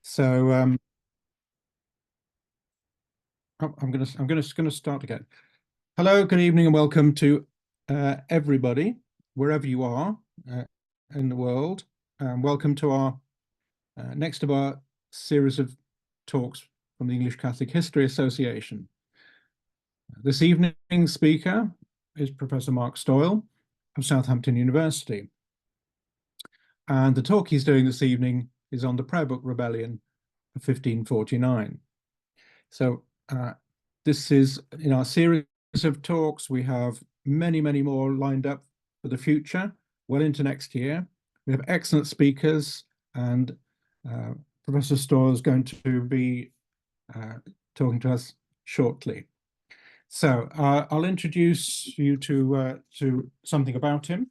So I'm gonna start again. Hello, good evening, and welcome to everybody, wherever you are in the world. Welcome to our next of our series of talks from the English Catholic History Association. This evening's speaker is Professor Mark Stoyle of Southampton University. And the talk he's doing this evening is on the Prayerbook Rebellion of 1549. So this is in our series of talks. We have many more lined up for the future, well into next year. We have excellent speakers, and Professor Stoyle is going to be talking to us shortly. So I'll introduce you to something about him.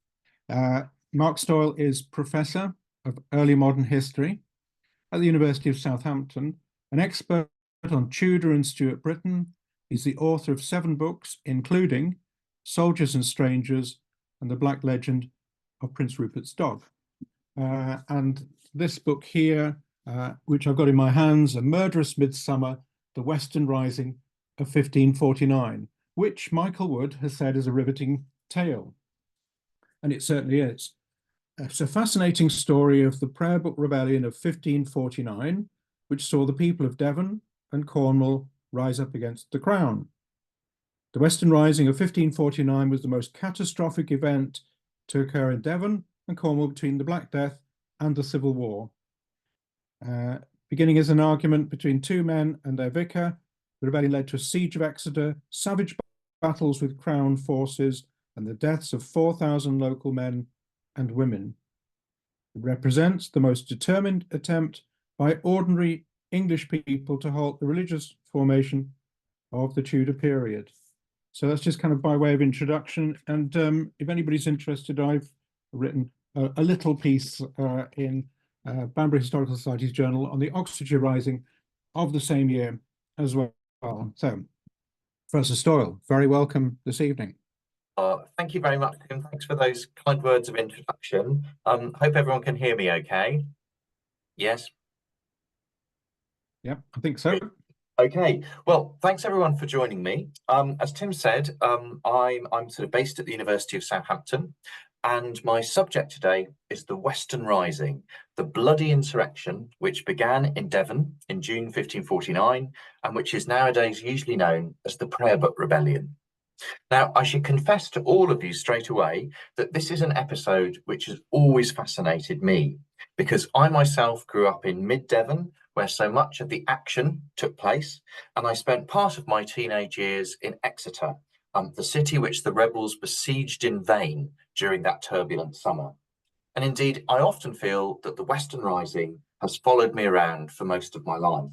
Mark Stoyle is Professor of Early Modern History at the University of Southampton, an expert on Tudor and Stuart Britain. He's the author of 7 books, including Soldiers and Strangers and the Black Legend of Prince Rupert's Dog. And this book here, which I've got in my hands, A Murderous Midsummer, The Western Rising of 1549, which Michael Wood has said is a riveting tale. And it certainly is. It's a fascinating story of the Prayerbook Rebellion of 1549, which saw the people of Devon and Cornwall rise up against the crown. The Western Rising of 1549 was the most catastrophic event to occur in Devon and Cornwall between the Black Death and the Civil War. Beginning as an argument between 2 men and their vicar, the rebellion led to a siege of Exeter, savage battles with crown forces, and the deaths of 4,000 local men and women. It represents the most determined attempt by ordinary English people to halt the religious formation of the Tudor period. So that's just kind of by way of introduction. And if anybody's interested, I've written a little piece in Banbury Historical Society's journal on the Oxfordshire Rising of the same year as well. So, Professor Stoyle, very welcome this evening. Thank you very much, Tim. Thanks for those kind words of introduction. Hope everyone can hear me okay. Yes? Yep, I think so. Okay, well, thanks everyone for joining me. As Tim said, I'm sort of based at the University of Southampton, and my subject today is the Western Rising, the bloody insurrection which began in Devon in June 1549, and which is nowadays usually known as the Prayerbook Rebellion. Now, I should confess to all of you straight away that this is an episode which has always fascinated me, because I myself grew up in mid-Devon, where so much of the action took place, and I spent part of my teenage years in Exeter, the city which the rebels besieged in vain during that turbulent summer. And indeed, I often feel that the Western Rising has followed me around for most of my life.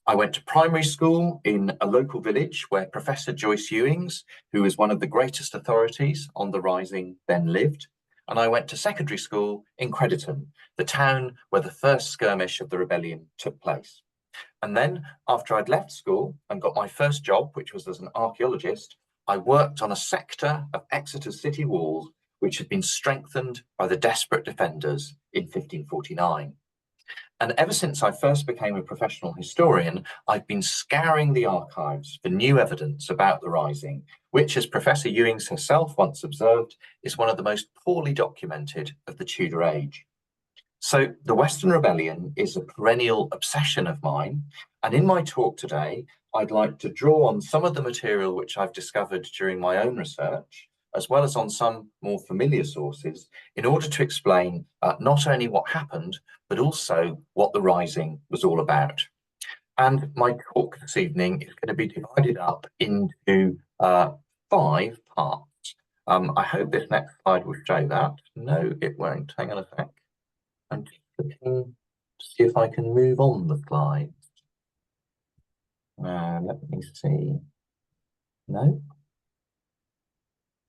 I went to primary school in a local village where Professor Joyce Ewings, who is one of the greatest authorities on the Rising, then lived. And I went to secondary school in Crediton, the town where the first skirmish of the rebellion took place. And then, after I'd left school and got my first job, which was as an archaeologist, I worked on a sector of Exeter's city walls, which had been strengthened by the desperate defenders in 1549. And ever since I first became a professional historian, I've been scouring the archives for new evidence about the Rising, which, as Professor Ewings herself once observed, is one of the most poorly documented of the Tudor age. So the Western Rebellion is a perennial obsession of mine, and in my talk today, I'd like to draw on some of the material which I've discovered during my own research, as well as on some more familiar sources, in order to explain not only what happened, but also what the Rising was all about. And my talk this evening is going to be divided up into 5 parts. I hope this next slide will show that. No, it won't. Hang on a sec. I'm just looking to see if I can move on the slides. Let me see. No?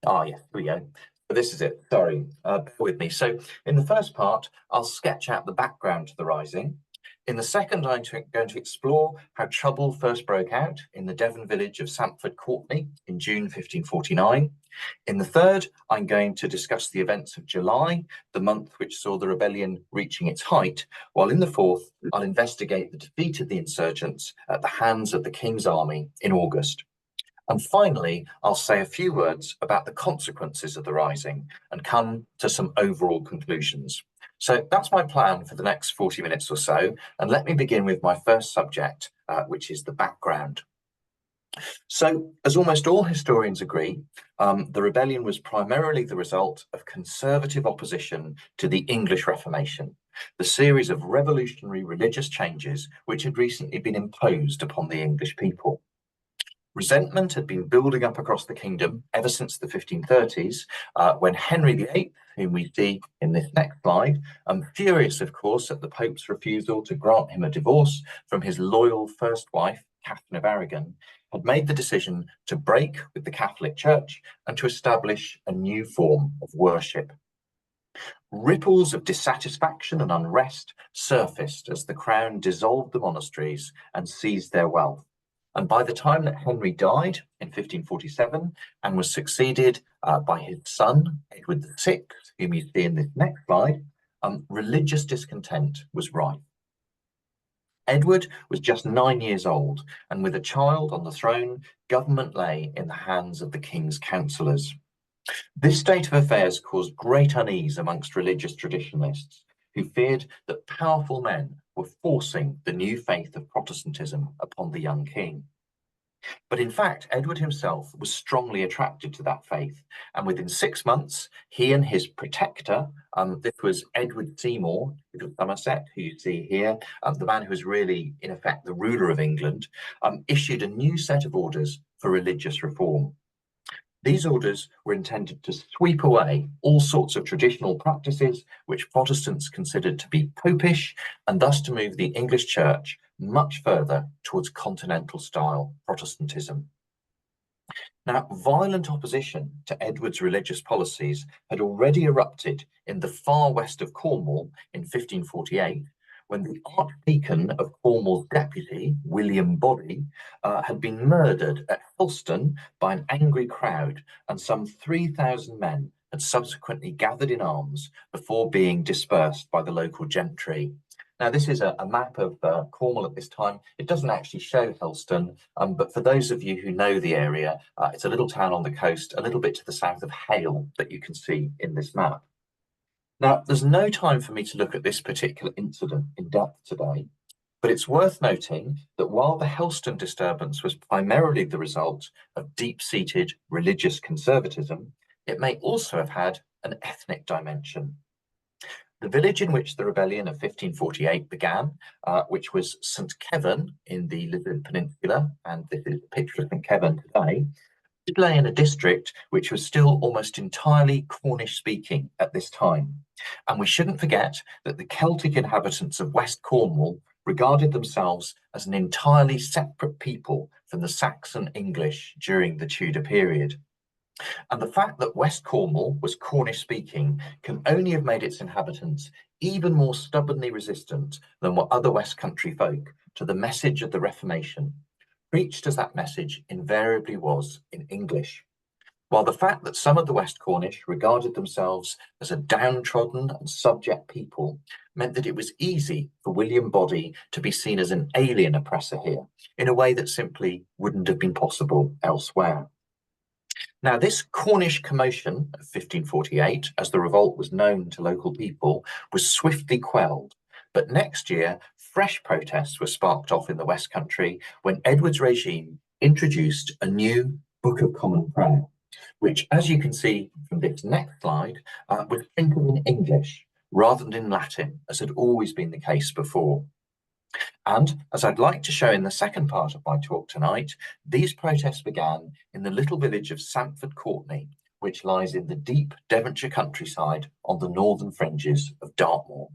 Ah, yes, here we go. This is it. Sorry, bear with me. So in the first part, I'll sketch out the background to the Rising. In the second, I'm going to explore how trouble first broke out in the Devon village of Sandford Courtenay in June 1549. In the third, I'm going to discuss the events of July, the month which saw the rebellion reaching its height, while in the fourth, I'll investigate the defeat of the insurgents at the hands of the King's army in August. And finally, I'll say a few words about the consequences of the rising and come to some overall conclusions. So that's my plan for the next 40 minutes or so. And let me begin with my first subject, which is the background. So, as almost all historians agree, the rebellion was primarily the result of conservative opposition to the English Reformation, the series of revolutionary religious changes which had recently been imposed upon the English people. Resentment had been building up across the kingdom ever since the 1530s, when Henry VIII, whom we see in this next slide, furious, of course, at the Pope's refusal to grant him a divorce from his loyal first wife, Catherine of Aragon, had made the decision to break with the Catholic Church and to establish a new form of worship. Ripples of dissatisfaction and unrest surfaced as the crown dissolved the monasteries and seized their wealth. And by the time that Henry died in 1547 and was succeeded by his son, Edward VI, whom you see in this next slide, religious discontent was rife. Edward was just 9 years old, and with a child on the throne, government lay in the hands of the king's councillors. This state of affairs caused great unease amongst religious traditionalists, who feared that powerful men were forcing the new faith of Protestantism upon the young king. But in fact, Edward himself was strongly attracted to that faith, and within 6 months, he and his protector, this was Edward Seymour, Duke of Somerset, who you see here, the man who was really, in effect, the ruler of England, issued a new set of orders for religious reform. These orders were intended to sweep away all sorts of traditional practices which Protestants considered to be popish, and thus to move the English Church much further towards continental-style Protestantism. Now, violent opposition to Edward's religious policies had already erupted in the far west of Cornwall in 1548, when the Archdeacon of Cornwall's deputy, William Body, had been murdered at Helston by an angry crowd, and some 3,000 men had subsequently gathered in arms before being dispersed by the local gentry. Now, this is a map of Cornwall at this time. It doesn't actually show Helston, but for those of you who know the area, it's a little town on the coast, a little bit to the south of Hale, that you can see in this map. Now, there's no time for me to look at this particular incident in depth today, but it's worth noting that while the Helston disturbance was primarily the result of deep-seated religious conservatism, it may also have had an ethnic dimension. The village in which the rebellion of 1548 began, which was St. Kevin in the Lizard Peninsula, and this is a picture of St. Kevin today, it lay in a district which was still almost entirely Cornish-speaking at this time. And we shouldn't forget that the Celtic inhabitants of West Cornwall regarded themselves as an entirely separate people from the Saxon English during the Tudor period. And the fact that West Cornwall was Cornish-speaking can only have made its inhabitants even more stubbornly resistant than were other West Country folk to the message of the Reformation, preached as that message invariably was in English. While the fact that some of the West Cornish regarded themselves as a downtrodden and subject people meant that it was easy for William Body to be seen as an alien oppressor here, in a way that simply wouldn't have been possible elsewhere. Now, this Cornish commotion of 1548, as the revolt was known to local people, was swiftly quelled. But next year, fresh protests were sparked off in the West Country when Edward's regime introduced a new Book of Common Prayer, which, as you can see from this next slide, was printed in English rather than in Latin, as had always been the case before. And as I'd like to show in the second part of my talk tonight, these protests began in the little village of Sandford Courtenay, which lies in the deep Devonshire countryside on the northern fringes of Dartmoor.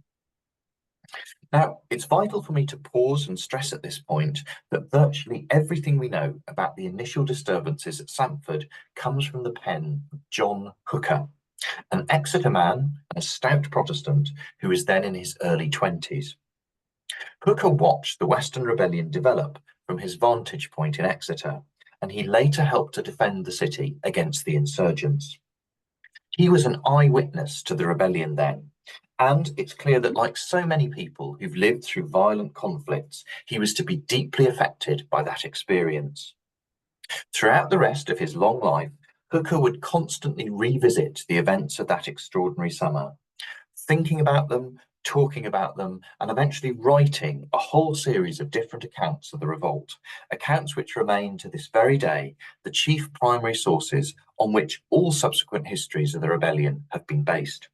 Now, it's vital for me to pause and stress at this point that virtually everything we know about the initial disturbances at Sandford comes from the pen of John Hooker, an Exeter man and a stout Protestant who was then in his early 20s. Hooker watched the Western Rebellion develop from his vantage point in Exeter, and he later helped to defend the city against the insurgents. He was an eyewitness to the rebellion then, and it's clear that, like so many people who've lived through violent conflicts, he was to be deeply affected by that experience. Throughout the rest of his long life, Hooker would constantly revisit the events of that extraordinary summer, thinking about them, talking about them, and eventually writing a whole series of different accounts of the revolt, accounts which remain to this very day the chief primary sources on which all subsequent histories of the rebellion have been based.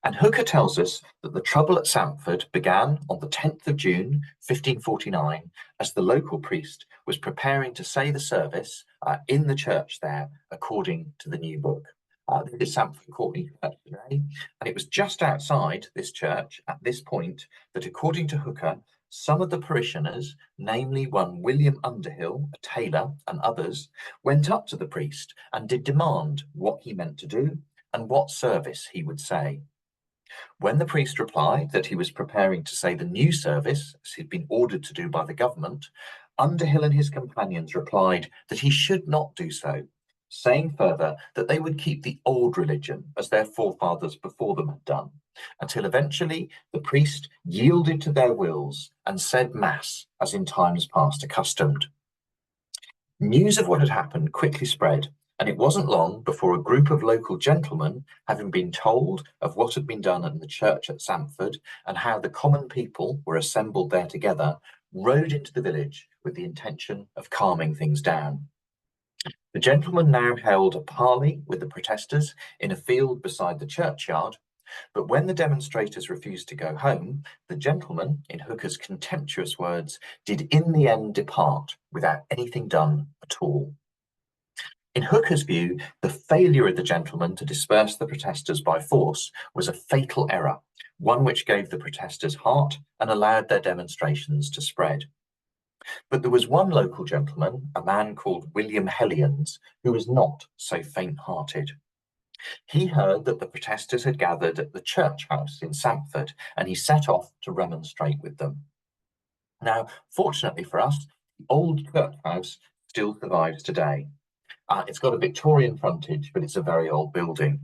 And Hooker tells us that the trouble at Sandford began on the 10th of June, 1549, as the local priest was preparing to say the service in the church there, according to the new book. This is Sandford Courtney Church today, and it was just outside this church at this point that, according to Hooker, some of the parishioners, namely one William Underhill, a tailor, and others, went up to the priest and did demand what he meant to do and what service he would say. When the priest replied that he was preparing to say the new service, as he'd been ordered to do by the government, Underhill and his companions replied that he should not do so, saying further that they would keep the old religion as their forefathers before them had done, until eventually the priest yielded to their wills and said Mass as in times past accustomed. News of what had happened quickly spread, and it wasn't long before a group of local gentlemen, having been told of what had been done in the church at Sandford and how the common people were assembled there together, rode into the village with the intention of calming things down. The gentlemen now held a parley with the protesters in a field beside the churchyard, but when the demonstrators refused to go home, the gentlemen, in Hooker's contemptuous words, did in the end depart without anything done at all. In Hooker's view, the failure of the gentlemen to disperse the protesters by force was a fatal error, one which gave the protesters heart and allowed their demonstrations to spread. But there was one local gentleman, a man called William Hellions, who was not so faint-hearted. He heard that the protesters had gathered at the church house in Sandford, and he set off to remonstrate with them. Now, fortunately for us, the old church house still survives today. It's got a Victorian frontage, but it's a very old building.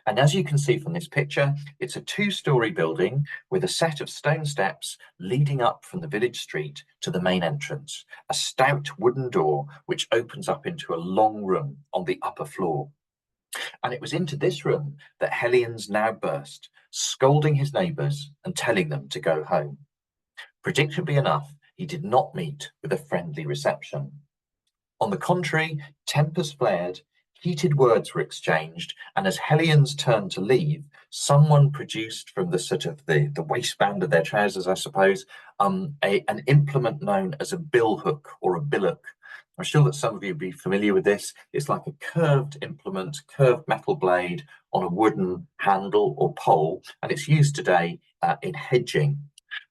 And as you can see from this picture, it's a two-storey building with a set of stone steps leading up from the village street to the main entrance, a stout wooden door which opens up into a long room on the upper floor. And it was into this room that Hellions now burst, scolding his neighbours and telling them to go home. Predictably enough, he did not meet with a friendly reception. On the contrary, tempers flared, heated words were exchanged, and as Hellions turned to leave, someone produced from the sort of the waistband of their trousers, I suppose, an implement known as a billhook or a billock. I'm sure that some of you will be familiar with this. It's like a curved implement, curved metal blade on a wooden handle or pole, and it's used today in hedging.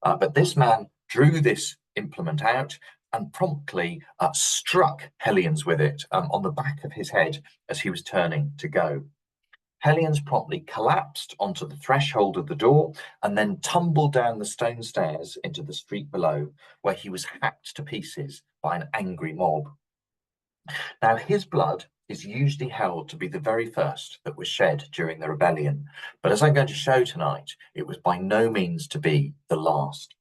But this man drew this implement out and promptly struck Hellions with it on the back of his head as he was turning to go. Hellions promptly collapsed onto the threshold of the door and then tumbled down the stone stairs into the street below, where he was hacked to pieces by an angry mob. Now, his blood is usually held to be the very first that was shed during the rebellion, but as I'm going to show tonight, it was by no means to be the last.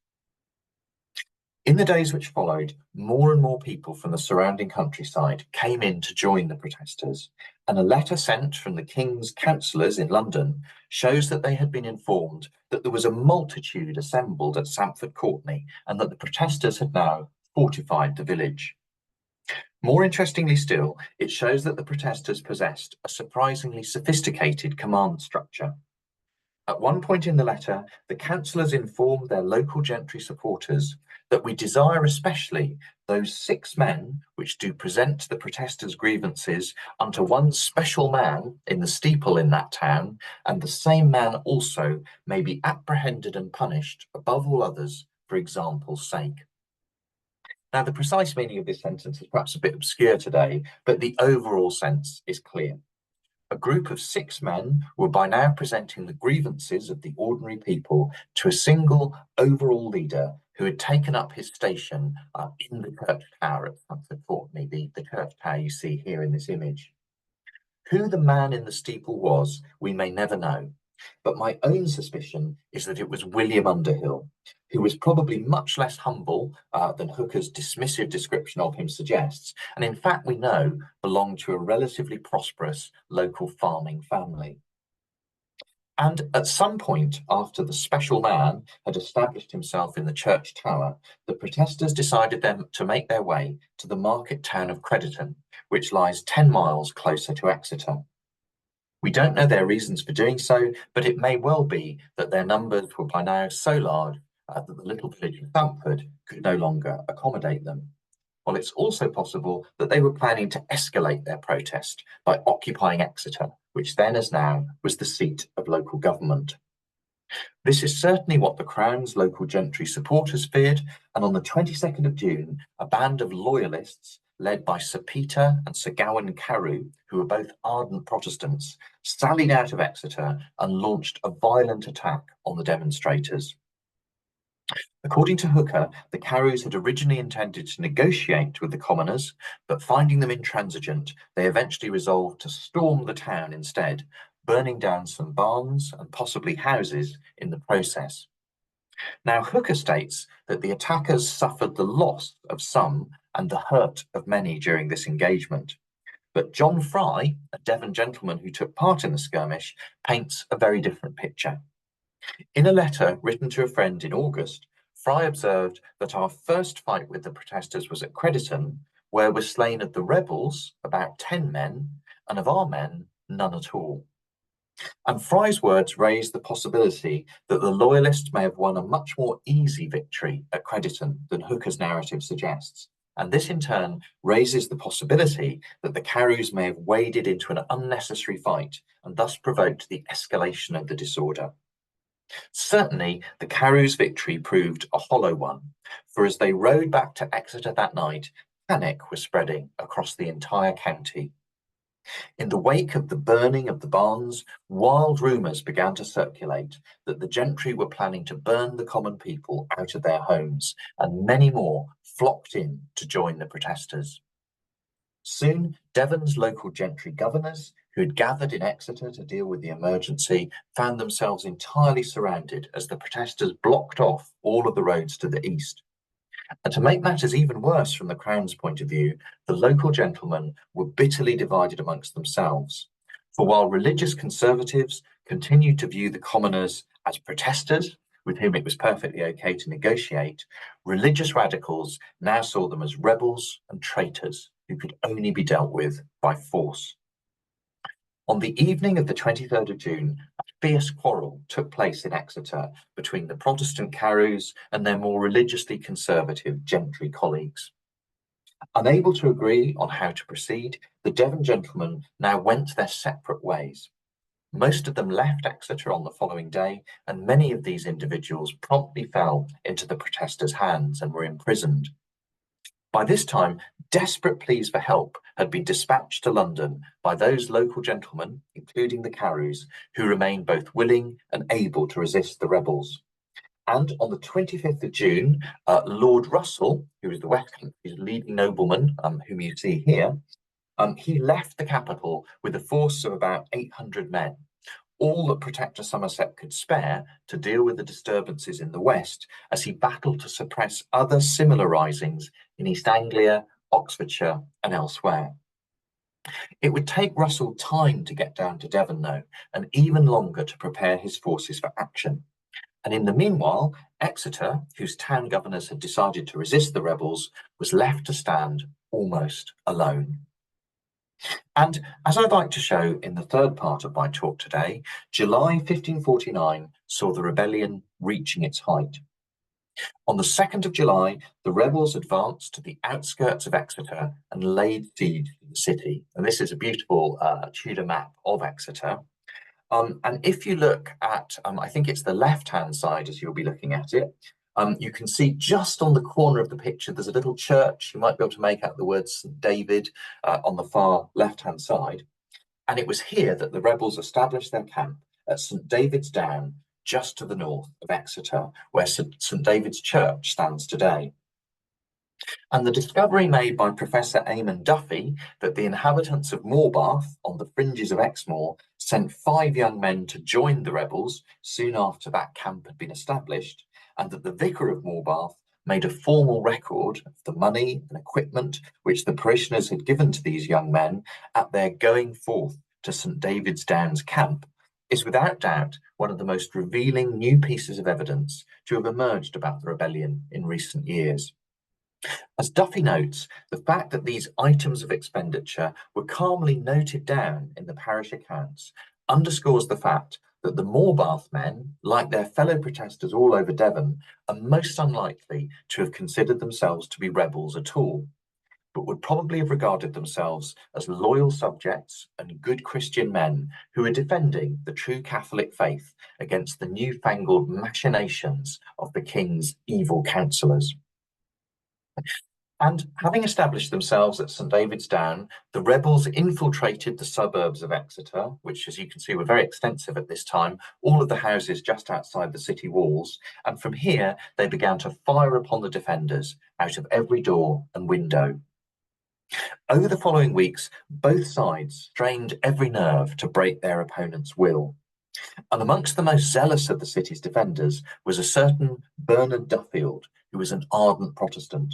In the days which followed, more and more people from the surrounding countryside came in to join the protesters, and a letter sent from the King's councillors in London shows that they had been informed that there was a multitude assembled at Sandford Courtney and that the protesters had now fortified the village. More interestingly still, it shows that the protesters possessed a surprisingly sophisticated command structure. At one point in the letter, the councillors informed their local gentry supporters that we desire especially those 6 men which do present the protesters' grievances unto one special man in the steeple in that town, and the same man also may be apprehended and punished above all others for example's sake. Now, the precise meaning of this sentence is perhaps a bit obscure today, but the overall sense is clear. a group of 6 men were by now presenting the grievances of the ordinary people to a single overall leader who had taken up his station in the church tower at Stamford Courtney, the church tower you see here in this image. Who the man in the steeple was, we may never know, but my own suspicion is that it was William Underhill, who was probably much less humble than Hooker's dismissive description of him suggests, and in fact we know belonged to a relatively prosperous local farming family. And at some point after the special man had established himself in the church tower, the protesters decided them to make their way to the market town of Crediton, which lies 10 miles closer to Exeter. We don't know their reasons for doing so, but it may well be that their numbers were by now so large that the little village of Stamford could no longer accommodate them. While it's also possible that they were planning to escalate their protest by occupying Exeter, which then as now was the seat of local government. This is certainly what the Crown's local gentry supporters feared, and on the 22nd of June, a band of loyalists led by Sir Peter and Sir Gawain Carew, who were both ardent Protestants, sallied out of Exeter and launched a violent attack on the demonstrators. According to Hooker, the Carews had originally intended to negotiate with the commoners, but finding them intransigent, they eventually resolved to storm the town instead, burning down some barns and possibly houses in the process. Now, Hooker states that the attackers suffered the loss of some and the hurt of many during this engagement. But John Fry, a Devon gentleman who took part in the skirmish, paints a very different picture. In a letter written to a friend in August, Fry observed that our first fight with the protesters was at Crediton, where were slain of the rebels about 10 men, and of our men, none at all. And Fry's words raise the possibility that the Loyalists may have won a much more easy victory at Crediton than Hooker's narrative suggests. And this in turn raises the possibility that the Carews may have waded into an unnecessary fight and thus provoked the escalation of the disorder. Certainly, the Carews' victory proved a hollow one, for as they rode back to Exeter that night, panic was spreading across the entire county. In the wake of the burning of the barns, wild rumours began to circulate that the gentry were planning to burn the common people out of their homes, and many more flocked in to join the protesters. Soon, Devon's local gentry governors, who had gathered in Exeter to deal with the emergency, found themselves entirely surrounded as the protesters blocked off all of the roads to the east. And to make matters even worse from the Crown's point of view, the local gentlemen were bitterly divided amongst themselves. For while religious conservatives continued to view the commoners as protesters, with whom it was perfectly okay to negotiate, religious radicals now saw them as rebels and traitors who could only be dealt with by force. On the evening of the 23rd of June, a fierce quarrel took place in Exeter between the Protestant Carews and their more religiously conservative gentry colleagues. Unable to agree on how to proceed, the Devon gentlemen now went their separate ways. Most of them left Exeter on the following day, and many of these individuals promptly fell into the protesters' hands and were imprisoned. By this time, desperate pleas for help had been dispatched to London by those local gentlemen, including the Carews, who remained both willing and able to resist the rebels. And on the 25th of June, Lord Russell, who was the West Country's leading nobleman, whom you see here, he left the capital with a force of about 800 men, all that Protector Somerset could spare to deal with the disturbances in the west as he battled to suppress other similar risings in East Anglia, Oxfordshire, and elsewhere. It would take Russell time to get down to Devon, though, and even longer to prepare his forces for action. And in the meanwhile, Exeter, whose town governors had decided to resist the rebels, was left to stand almost alone. And as I'd like to show in the third part of my talk today, July 1549 saw the rebellion reaching its height. On the 2nd of July, the rebels advanced to the outskirts of Exeter and laid siege to the city. And this is a beautiful Tudor map of Exeter. And if you look at, I think it's the left-hand side as you'll be looking at it, you can see just on the corner of the picture, there's a little church. You might be able to make out the words St. David on the far left-hand side. and it was here that the rebels established their camp at St David's Down, just to the north of Exeter, where St David's Church stands today. And the discovery made by Professor Eamon Duffy that the inhabitants of Morbath, on the fringes of Exmoor, sent 5 young men to join the rebels soon after that camp had been established, and that the vicar of Morbath made a formal record of the money and equipment which the parishioners had given to these young men at their going forth to St David's Downs camp, is without doubt one of the most revealing new pieces of evidence to have emerged about the rebellion in recent years. As Duffy notes, the fact that these items of expenditure were calmly noted down in the parish accounts underscores the fact that the Morbath men, like their fellow protesters all over Devon, are most unlikely to have considered themselves to be rebels at all, but would probably have regarded themselves as loyal subjects and good Christian men who were defending the true Catholic faith against the newfangled machinations of the king's evil counsellors. And having established themselves at St David's Down, the rebels infiltrated the suburbs of Exeter, which, as you can see, were very extensive at this time, all of the houses just outside the city walls. And from here, they began to fire upon the defenders out of every door and window. Over the following weeks, both sides strained every nerve to break their opponent's will. And amongst the most zealous of the city's defenders was a certain Bernard Duffield, who was an ardent Protestant.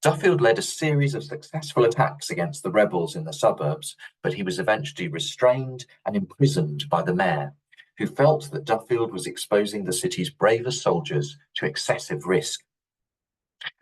Duffield led a series of successful attacks against the rebels in the suburbs, but he was eventually restrained and imprisoned by the mayor, who felt that Duffield was exposing the city's bravest soldiers to excessive risk.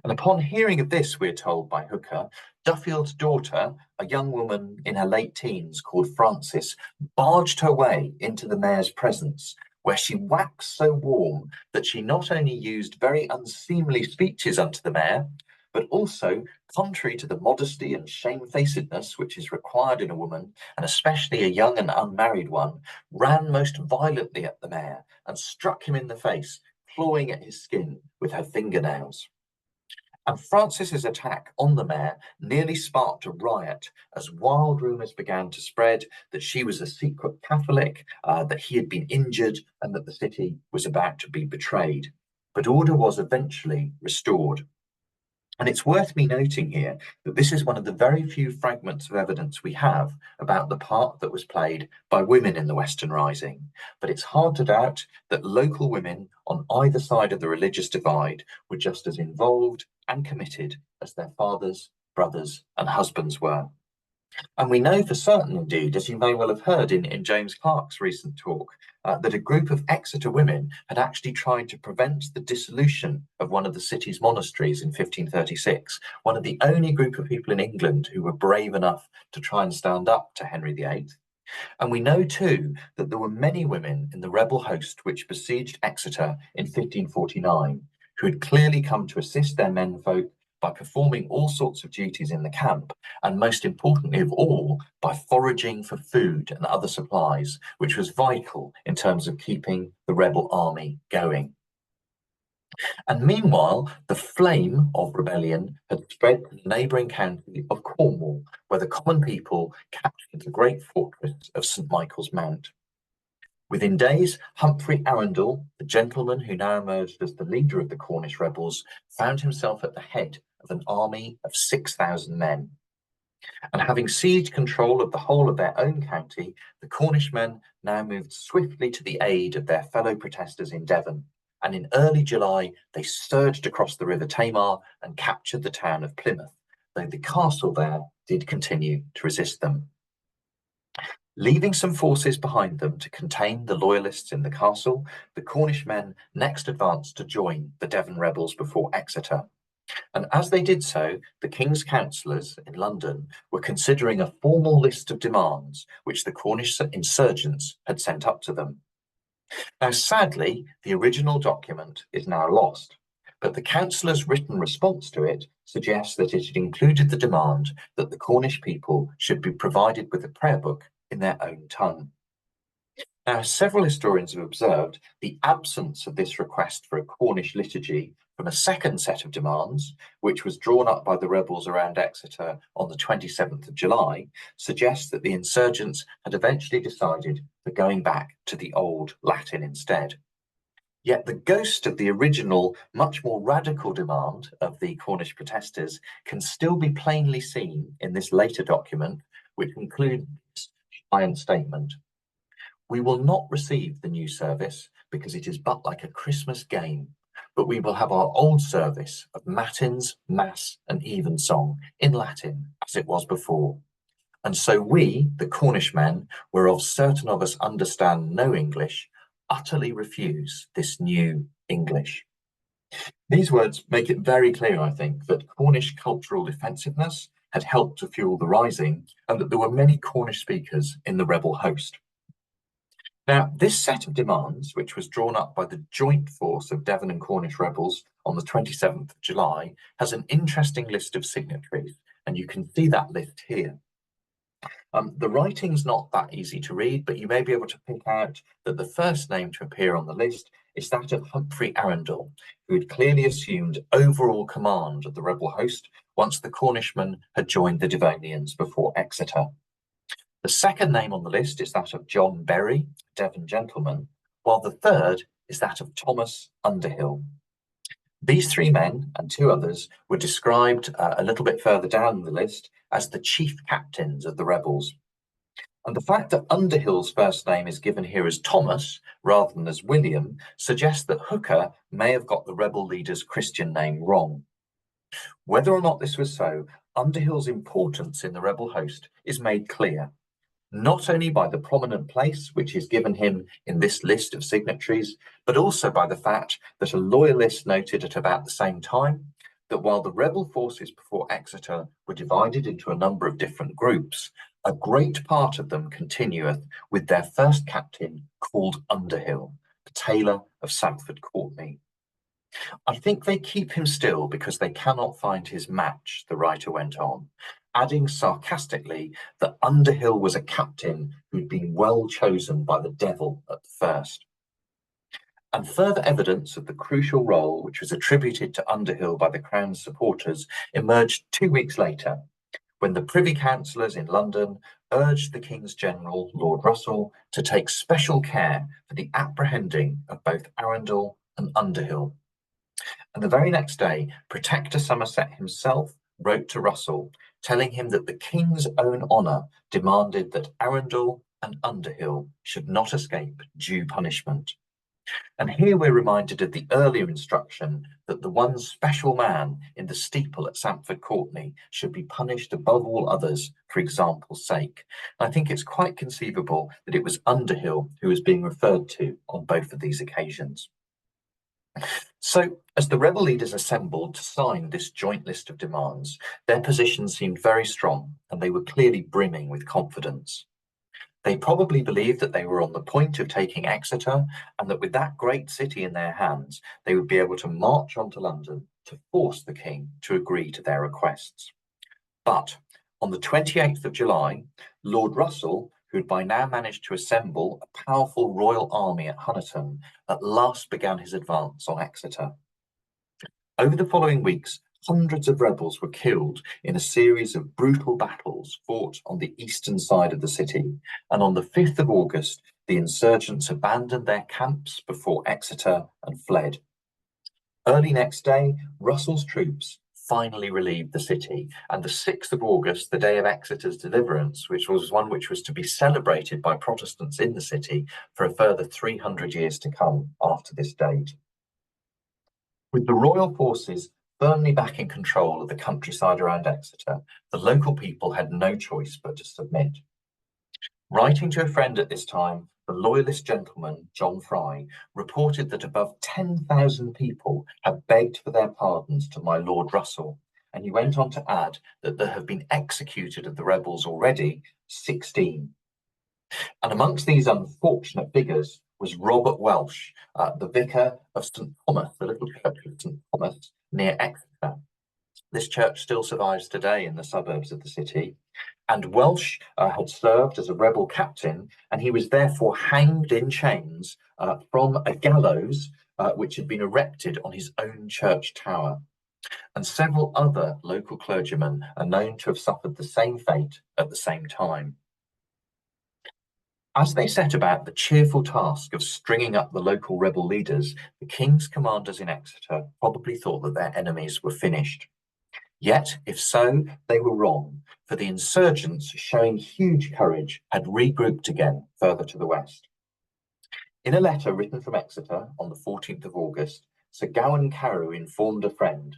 And upon hearing of this, we're told by Hooker, Duffield's daughter, a young woman in her late teens called Frances, barged her way into the mayor's presence, where she waxed so warm that she not only used very unseemly speeches unto the mayor, but also, contrary to the modesty and shamefacedness which is required in a woman, and especially a young and unmarried one, ran most violently at the mayor and struck him in the face, clawing at his skin with her fingernails. And Frances's attack on the mayor nearly sparked a riot as wild rumours began to spread that she was a secret Catholic, that he had been injured, and that the city was about to be betrayed. But order was eventually restored. And it's worth me noting here that this is one of the very few fragments of evidence we have about the part that was played by women in the Western Rising. But it's hard to doubt that local women on either side of the religious divide were just as involved and committed as their fathers, brothers, and husbands were. And we know for certain, indeed, as you may well have heard in James Clark's recent talk, that a group of Exeter women had actually tried to prevent the dissolution of one of the city's monasteries in 1536, one of the only group of people in England who were brave enough to try and stand up to Henry VIII. And we know too that there were many women in the rebel host which besieged Exeter in 1549 who had clearly come to assist their menfolk by performing all sorts of duties in the camp, and most importantly of all, by foraging for food and other supplies, which was vital in terms of keeping the rebel army going. And meanwhile, the flame of rebellion had spread to the neighbouring county of Cornwall, where the common people captured the great fortress of St Michael's Mount. Within days, Humphrey Arundel, the gentleman who now emerged as the leader of the Cornish rebels, found himself at the head of an army of 6,000 men. And having seized control of the whole of their own county, the Cornish men now moved swiftly to the aid of their fellow protesters in Devon. And in early July, they surged across the River Tamar and captured the town of Plymouth, though the castle there did continue to resist them. Leaving some forces behind them to contain the loyalists in the castle, the Cornish men next advanced to join the Devon rebels before Exeter. And as they did so, the king's councillors in London were considering a formal list of demands which the Cornish insurgents had sent up to them. Now, sadly, the original document is now lost, but the councillors' written response to it suggests that it had included the demand that the Cornish people should be provided with a prayer book in their own tongue. Now, several historians have observed the absence of this request for a Cornish liturgy from a second set of demands, which was drawn up by the rebels around Exeter on the 27th of July, suggests that the insurgents had eventually decided for going back to the old Latin instead. Yet the ghost of the original, much more radical demand of the Cornish protesters can still be plainly seen in this later document, which includes this giant statement: "We will not receive the new service because it is but like a Christmas game, but we will have our old service of matins, mass, and evensong in Latin, as it was before. And so we, the Cornish men, whereof certain of us understand no English, utterly refuse this new English." These words make it very clear, I think, that Cornish cultural defensiveness had helped to fuel the rising, and that there were many Cornish speakers in the rebel host. Now, this set of demands, which was drawn up by the joint force of Devon and Cornish rebels on the 27th of July, has an interesting list of signatories, and you can see that list here. The writing's not that easy to read, but you may be able to pick out that the first name to appear on the list is that of Humphrey Arundel, who had clearly assumed overall command of the rebel host once the Cornishmen had joined the Devonians before Exeter. The second name on the list is that of John Berry, Devon gentleman, while the third is that of Thomas Underhill. These three men and two others were described a little bit further down the list as the chief captains of the rebels. And the fact that Underhill's first name is given here as Thomas rather than as William suggests that Hooker may have got the rebel leader's Christian name wrong. Whether or not this was so, Underhill's importance in the rebel host is made clear, not only by the prominent place which is given him in this list of signatories, but also by the fact that a loyalist noted at about the same time that while the rebel forces before Exeter were divided into a number of different groups, a great part of them continueth with their first captain called Underhill, a tailor of Sandford Courtenay. I think they keep him still because they cannot find his match, the writer went on, adding sarcastically that Underhill was a captain who'd been well chosen by the devil at the first. And further evidence of the crucial role which was attributed to Underhill by the Crown's supporters emerged 2 weeks later, when the Privy Councillors in London urged the King's General, Lord Russell, to take special care for the apprehending of both Arundel and Underhill. And the very next day, Protector Somerset himself wrote to Russell, telling him that the King's own honour demanded that Arundel and Underhill should not escape due punishment. And here we're reminded of the earlier instruction that the one special man in the steeple at Sandford Courtenay should be punished above all others for example's sake. I think it's quite conceivable that it was Underhill who was being referred to on both of these occasions. So, as the rebel leaders assembled to sign this joint list of demands, their position seemed very strong, and they were clearly brimming with confidence. They probably believed that they were on the point of taking Exeter, and that with that great city in their hands, they would be able to march on to London to force the king to agree to their requests. But on the 28th of July, Lord Russell, who had by now managed to assemble a powerful royal army at Honiton, at last began his advance on Exeter. Over the following weeks, hundreds of rebels were killed in a series of brutal battles fought on the eastern side of the city, and on the 5th of August, the insurgents abandoned their camps before Exeter and fled. Early next day, Russell's troops finally relieved the city, and the 6th of August, the day of Exeter's deliverance, which was one which was to be celebrated by Protestants in the city for a further 300 years to come after this date. With the royal forces firmly back in control of the countryside around Exeter, the local people had no choice but to submit. Writing to a friend at this time, the loyalist gentleman, John Fry, reported that above 10,000 people have begged for their pardons to my Lord Russell, and he went on to add that there have been executed of the rebels already 16. And amongst these unfortunate figures was Robert Welsh, the vicar of St Thomas, the little church of St Thomas near Exeter. This church still survives today in the suburbs of the city. And Welsh had served as a rebel captain, and he was therefore hanged in chains from a gallows which had been erected on his own church tower, and several other local clergymen are known to have suffered the same fate at the same time. As they set about the cheerful task of stringing up the local rebel leaders, the king's commanders in Exeter probably thought that their enemies were finished. Yet, if so, they were wrong, for the insurgents, showing huge courage, had regrouped again further to the west. In a letter written from Exeter on the 14th of August, Sir Gawain Carew informed a friend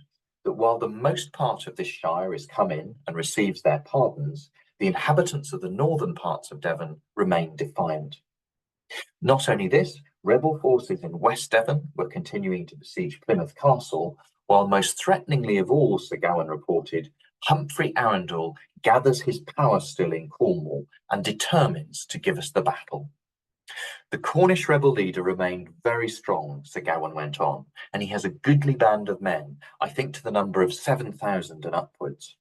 that while the most part of this shire is come in and receives their pardons, the inhabitants of the northern parts of Devon remain defiant. Not only this, rebel forces in West Devon were continuing to besiege Plymouth Castle, while most threateningly of all, Sir Gawain reported, Humphrey Arundel gathers his power still in Cornwall and determines to give us the battle. The Cornish rebel leader remained very strong, Sir Gawain went on, and he has a goodly band of men, I think to the number of 7,000 and upwards.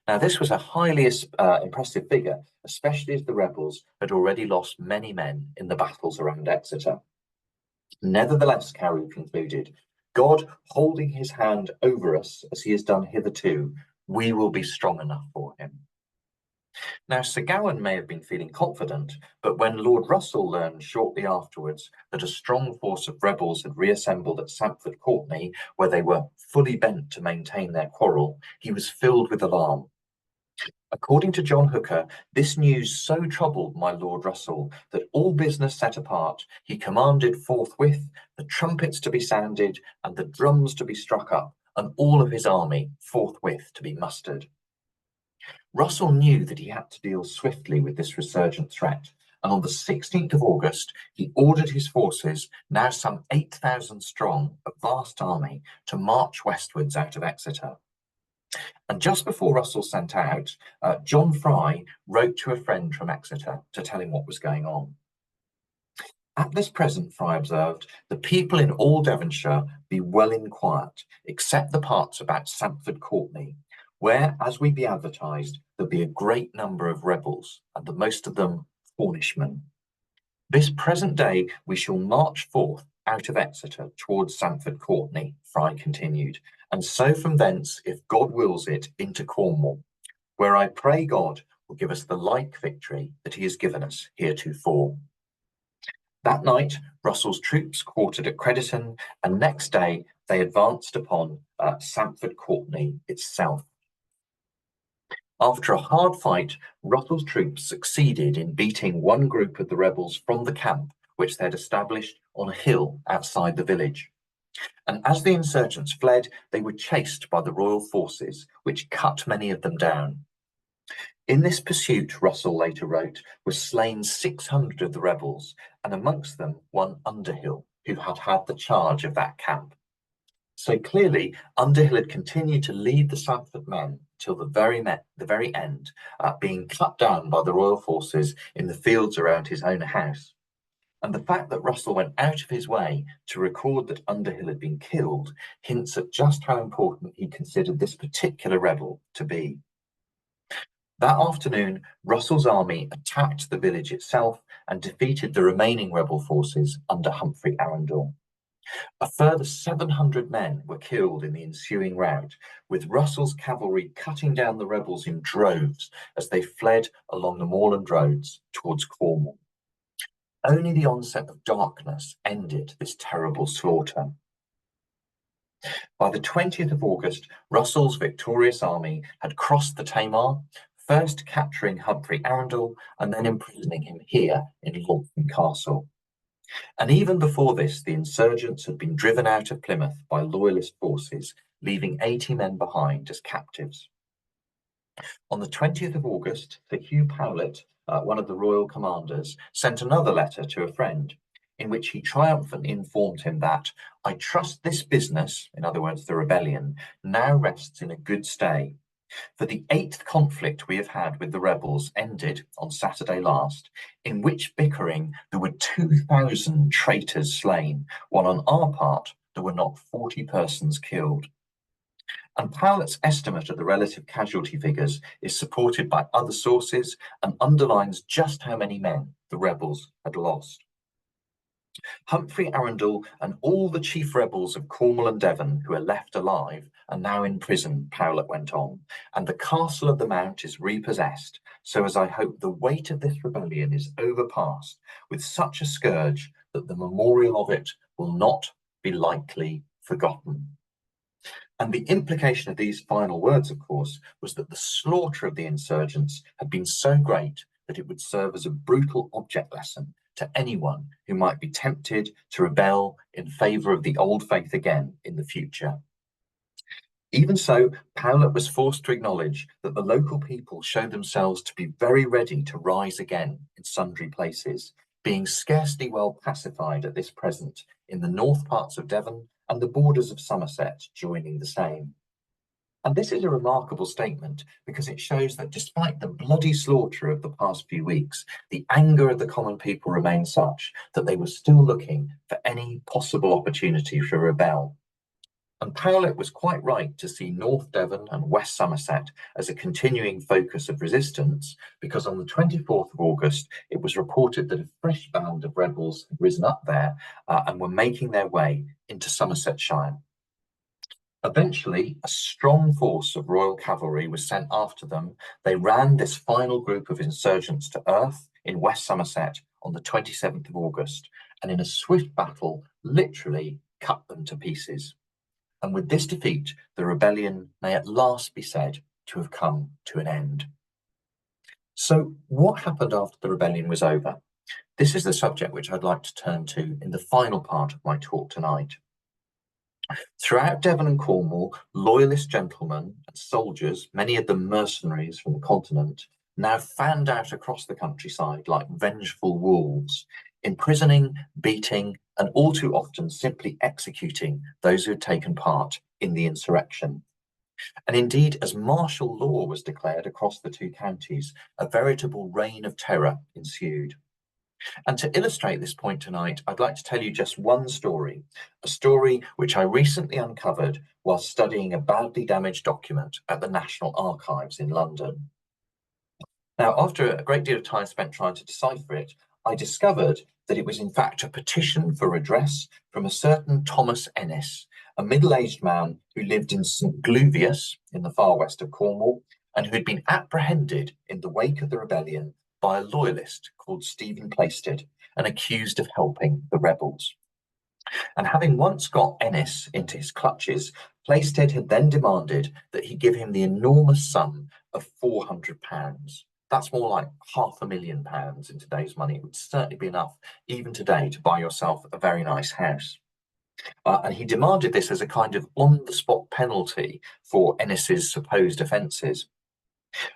Now, this was a highly impressive figure, especially as the rebels had already lost many men in the battles around Exeter. Nevertheless, Carew concluded, God holding his hand over us as he has done hitherto, we will be strong enough for him. Now, Sir Gawain may have been feeling confident, but when Lord Russell learned shortly afterwards that a strong force of rebels had reassembled at Stamford Courtney, where they were fully bent to maintain their quarrel, he was filled with alarm. According to John Hooker, this news so troubled my Lord Russell that all business set apart, he commanded forthwith the trumpets to be sounded and the drums to be struck up, and all of his army forthwith to be mustered. Russell knew that he had to deal swiftly with this resurgent threat, and on the 16th of August, he ordered his forces, now some 8,000 strong, a vast army, to march westwards out of Exeter. And just before Russell sent out, John Fry wrote to a friend from Exeter to tell him what was going on. At this present, Fry observed, the people in all Devonshire be well in quiet, except the parts about Stamford Courtney, where, as we be advertised, there be a great number of rebels, and the most of them Cornishmen. This present day we shall march forth out of Exeter towards Stamford Courtney, Fry continued, and so from thence, if God wills it, into Cornwall, where I pray God will give us the like victory that he has given us heretofore. That night, Russell's troops quartered at Crediton, and next day they advanced upon Stamford Courtney itself. After a hard fight, Russell's troops succeeded in beating one group of the rebels from the camp, which they had established on a hill outside the village. And as the insurgents fled, they were chased by the royal forces, which cut many of them down. In this pursuit, Russell later wrote, was slain 600 of the rebels, and amongst them one Underhill, who had had the charge of that camp. So clearly, Underhill had continued to lead the Stamford men till the very end, being cut down by the royal forces in the fields around his own house. And the fact that Russell went out of his way to record that Underhill had been killed hints at just how important he considered this particular rebel to be. That afternoon, Russell's army attacked the village itself and defeated the remaining rebel forces under Humphrey Arundel. A further 700 men were killed in the ensuing rout, with Russell's cavalry cutting down the rebels in droves as they fled along the moorland roads towards Cornwall. Only the onset of darkness ended this terrible slaughter. By the 20th of August, Russell's victorious army had crossed the Tamar, first capturing Humphrey Arundel and then imprisoning him here in Lawton Castle. And even before this, the insurgents had been driven out of Plymouth by loyalist forces, leaving 80 men behind as captives. On the 20th of August, Sir Hugh Powlett, one of the royal commanders, sent another letter to a friend, in which he triumphantly informed him that, I trust this business, in other words, the rebellion, now rests in a good stay. For the 8th conflict we have had with the rebels ended on Saturday last, in which bickering there were 2,000 traitors slain, while on our part there were not 40 persons killed. And Powlett's estimate of the relative casualty figures is supported by other sources and underlines just how many men the rebels had lost. Humphrey Arundel and all the chief rebels of Cornwall and Devon who are left alive are now in prison, Powlett went on, and the castle of the Mount is repossessed, so as I hope the weight of this rebellion is overpassed with such a scourge that the memorial of it will not be lightly forgotten. And the implication of these final words, of course, was that the slaughter of the insurgents had been so great that it would serve as a brutal object lesson to anyone who might be tempted to rebel in favour of the old faith again in the future. Even so, Powlett was forced to acknowledge that the local people showed themselves to be very ready to rise again in sundry places, being scarcely well pacified at this present in the north parts of Devon and the borders of Somerset joining the same. And this is a remarkable statement because it shows that despite the bloody slaughter of the past few weeks, the anger of the common people remained such that they were still looking for any possible opportunity to rebel. And Powlett was quite right to see North Devon and West Somerset as a continuing focus of resistance, because on the 24th of August, it was reported that a fresh band of rebels had risen up there and were making their way into Somersetshire. Eventually, a strong force of royal cavalry was sent after them. They ran this final group of insurgents to earth in West Somerset on the 27th of August, and in a swift battle, literally cut them to pieces. And with this defeat, the rebellion may at last be said to have come to an end. So, what happened after the rebellion was over? This is the subject which I'd like to turn to in the final part of my talk tonight. Throughout Devon and Cornwall, loyalist gentlemen and soldiers, many of them mercenaries from the continent, now fanned out across the countryside like vengeful wolves, imprisoning, beating, and all too often simply executing those who had taken part in the insurrection. And indeed, as martial law was declared across the two counties, a veritable reign of terror ensued. And to illustrate this point tonight, I'd like to tell you just one story, a story which I recently uncovered while studying a badly damaged document at the National Archives in London. Now, after a great deal of time spent trying to decipher it, I discovered that it was in fact a petition for redress from a certain Thomas Ennis, a middle-aged man who lived in St. Gluvius in the far west of Cornwall, and who had been apprehended in the wake of the rebellion by a loyalist called Stephen Plaisted and accused of helping the rebels. And having once got Ennis into his clutches, Plaisted had then demanded that he give him the enormous sum of £400. That's more like £500,000 in today's money. It would certainly be enough, even today, to buy yourself a very nice house. And he demanded this as a kind of on-the-spot penalty for Ennis's supposed offences.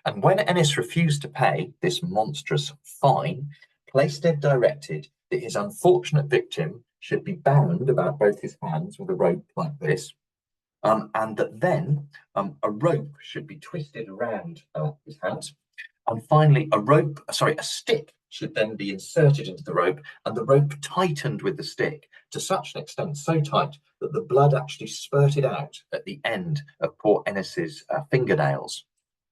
And when Ennis refused to pay this monstrous fine, Plaisted directed that his unfortunate victim should be bound about both his hands with a rope like this, and that then a rope should be twisted around his hands. And finally, a stick should then be inserted into the rope, and the rope tightened with the stick to such an extent, so tight that the blood actually spurted out at the end of poor Ennis's fingernails.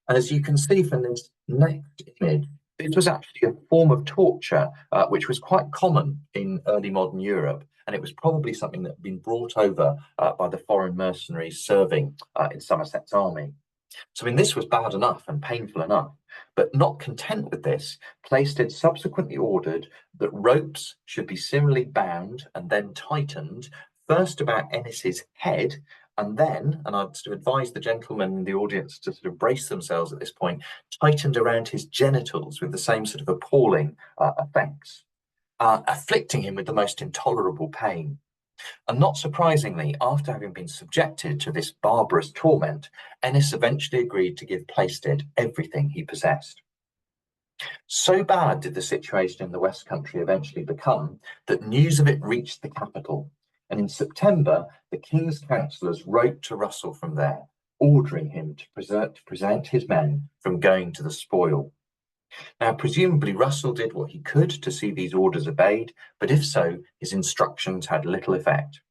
And as you can see from this next image, this was actually a form of torture which was quite common in early modern Europe, and it was probably something that had been brought over by the foreign mercenaries serving in Somerset's army. So, I mean, this was bad enough and painful enough, but not content with this, Plaisted subsequently ordered that ropes should be similarly bound and then tightened, first about Ennis's head, and then, and I'd sort of advise the gentlemen in the audience to sort of brace themselves at this point, tightened around his genitals with the same sort of appalling effects, afflicting him with the most intolerable pain. And not surprisingly, after having been subjected to this barbarous torment, Ennis eventually agreed to give Plaisted everything he possessed. So bad did the situation in the West Country eventually become that news of it reached the capital, and in September, the King's councillors wrote to Russell from there, ordering him to present his men from going to the spoil. Now, presumably Russell did what he could to see these orders obeyed, but if so, his instructions had little effect.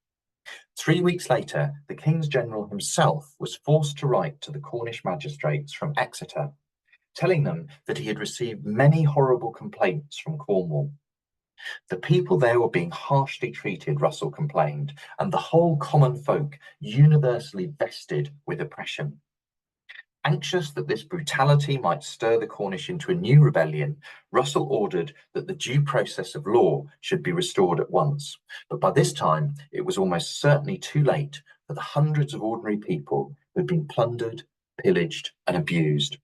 3 weeks later, the King's General himself was forced to write to the Cornish magistrates from Exeter, telling them that he had received many horrible complaints from Cornwall. The people there were being harshly treated, Russell complained, and the whole common folk universally vested with oppression. Anxious that this brutality might stir the Cornish into a new rebellion, Russell ordered that the due process of law should be restored at once. But by this time, it was almost certainly too late for the hundreds of ordinary people who had been plundered, pillaged, and abused.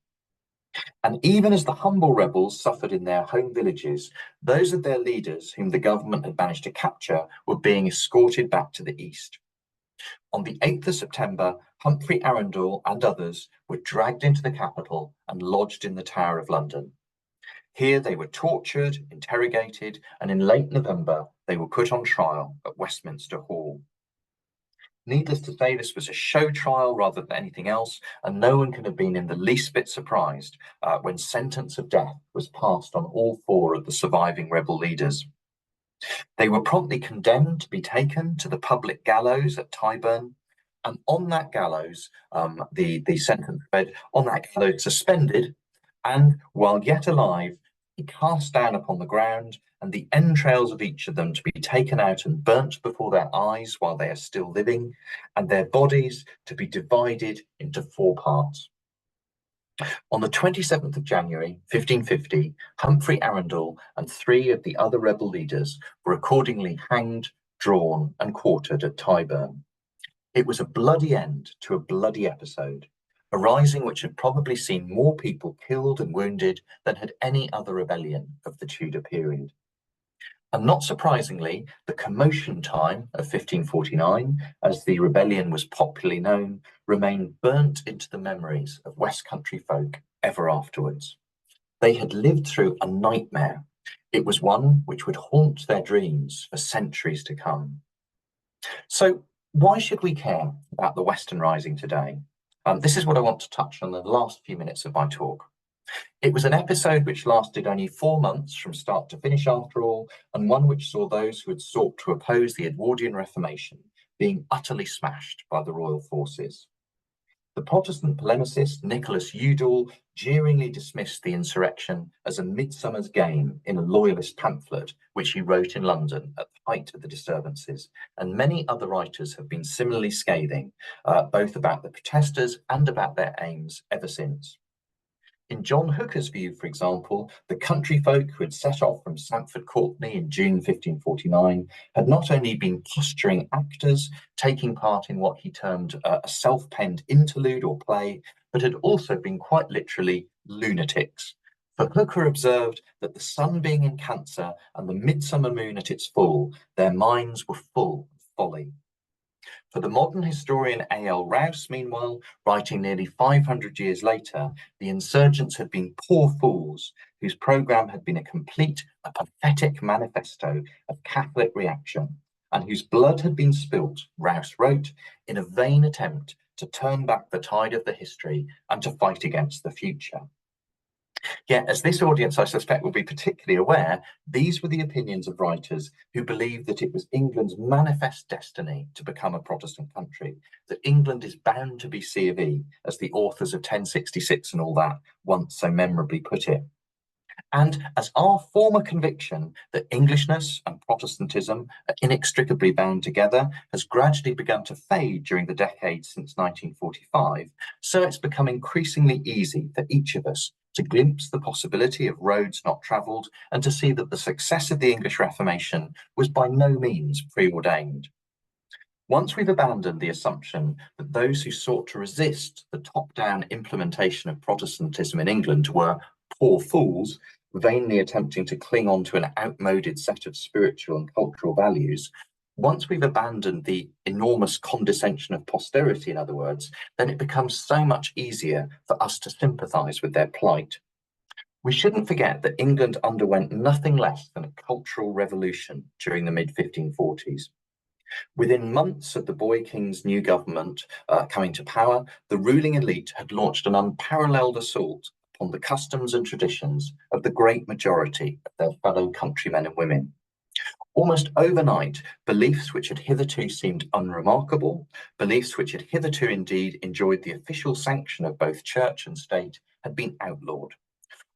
And even as the humble rebels suffered in their home villages, those of their leaders whom the government had managed to capture were being escorted back to the east. On the 8th of September, Humphrey Arundel and others were dragged into the capital and lodged in the Tower of London. Here they were tortured, interrogated, and in late November they were put on trial at Westminster Hall. Needless to say, this was a show trial rather than anything else, and no one can have been in the least bit surprised when sentence of death was passed on all four of the surviving rebel leaders. They were promptly condemned to be taken to the public gallows at Tyburn, and on that gallows, the sentence read, on that gallows suspended, and while yet alive, be cast down upon the ground, and the entrails of each of them to be taken out and burnt before their eyes while they are still living, and their bodies to be divided into 4 parts. On the 27th of January, 1550, Humphrey Arundel and 3 of the other rebel leaders were accordingly hanged, drawn, and quartered at Tyburn. It was a bloody end to a bloody episode, a rising which had probably seen more people killed and wounded than had any other rebellion of the Tudor period. And not surprisingly, the commotion time of 1549, as the rebellion was popularly known, remained burnt into the memories of West Country folk ever afterwards. They had lived through a nightmare. It was one which would haunt their dreams for centuries to come. So why should we care about the Western Rising today? This is what I want to touch on in the last few minutes of my talk. It was an episode which lasted only 4 months from start to finish after all, and one which saw those who had sought to oppose the Edwardian Reformation being utterly smashed by the royal forces. The Protestant polemicist Nicholas Udall jeeringly dismissed the insurrection as a midsummer's game in a loyalist pamphlet, which he wrote in London at the height of the disturbances, and many other writers have been similarly scathing, both about the protesters and about their aims ever since. In John Hooker's view, for example, the country folk who had set off from Stamford Courtenay in June 1549 had not only been posturing actors, taking part in what he termed a self-penned interlude or play, but had also been quite literally lunatics. For Hooker observed that the sun being in Cancer and the midsummer moon at its full, their minds were full of folly. For the modern historian A.L. Rouse, meanwhile, writing nearly 500 years later, the insurgents had been poor fools whose programme had been a pathetic manifesto of Catholic reaction, and whose blood had been spilt, Rouse wrote, in a vain attempt to turn back the tide of the history and to fight against the future. Yet, as this audience, I suspect, will be particularly aware, these were the opinions of writers who believed that it was England's manifest destiny to become a Protestant country, that England is bound to be C of E, as the authors of 1066 and all that once so memorably put it. And as our former conviction that Englishness and Protestantism are inextricably bound together has gradually begun to fade during the decades since 1945, so it's become increasingly easy for each of us to glimpse the possibility of roads not travelled and to see that the success of the English Reformation was by no means preordained. Once we've abandoned the assumption that those who sought to resist the top-down implementation of Protestantism in England were poor fools, vainly attempting to cling on to an outmoded set of spiritual and cultural values, once we've abandoned the enormous condescension of posterity, in other words, then it becomes so much easier for us to sympathise with their plight. We shouldn't forget that England underwent nothing less than a cultural revolution during the mid-1540s. Within months of the boy king's new government coming to power, the ruling elite had launched an unparalleled assault on the customs and traditions of the great majority of their fellow countrymen and women. Almost overnight, beliefs which had hitherto seemed unremarkable, beliefs which had hitherto indeed enjoyed the official sanction of both church and state, had been outlawed.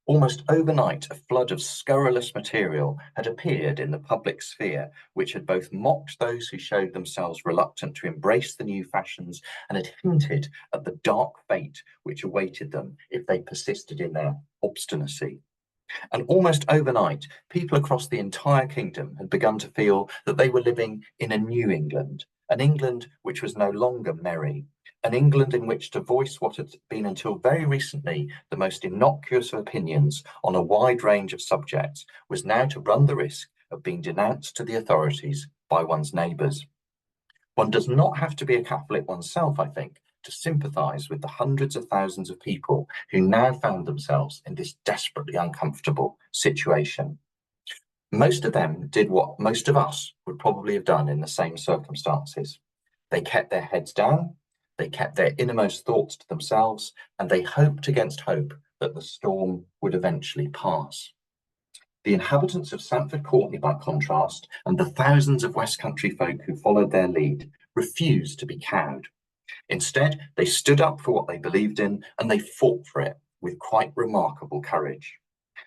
Almost overnight, a flood of scurrilous material had appeared in the public sphere, which had both mocked those who showed themselves reluctant to embrace the new fashions and had hinted at the dark fate which awaited them if they persisted in their obstinacy. And almost overnight, people across the entire kingdom had begun to feel that they were living in a new England, an England which was no longer merry, an England in which to voice what had been until very recently the most innocuous of opinions on a wide range of subjects was now to run the risk of being denounced to the authorities by one's neighbours. One does not have to be a Catholic oneself, I think, to sympathise with the hundreds of thousands of people who now found themselves in this desperately uncomfortable situation. Most of them did what most of us would probably have done in the same circumstances. They kept their heads down, they kept their innermost thoughts to themselves, and they hoped against hope that the storm would eventually pass. The inhabitants of Stamford Courtney, by contrast, and the thousands of West Country folk who followed their lead, refused to be cowed. Instead, they stood up for what they believed in, and they fought for it with quite remarkable courage.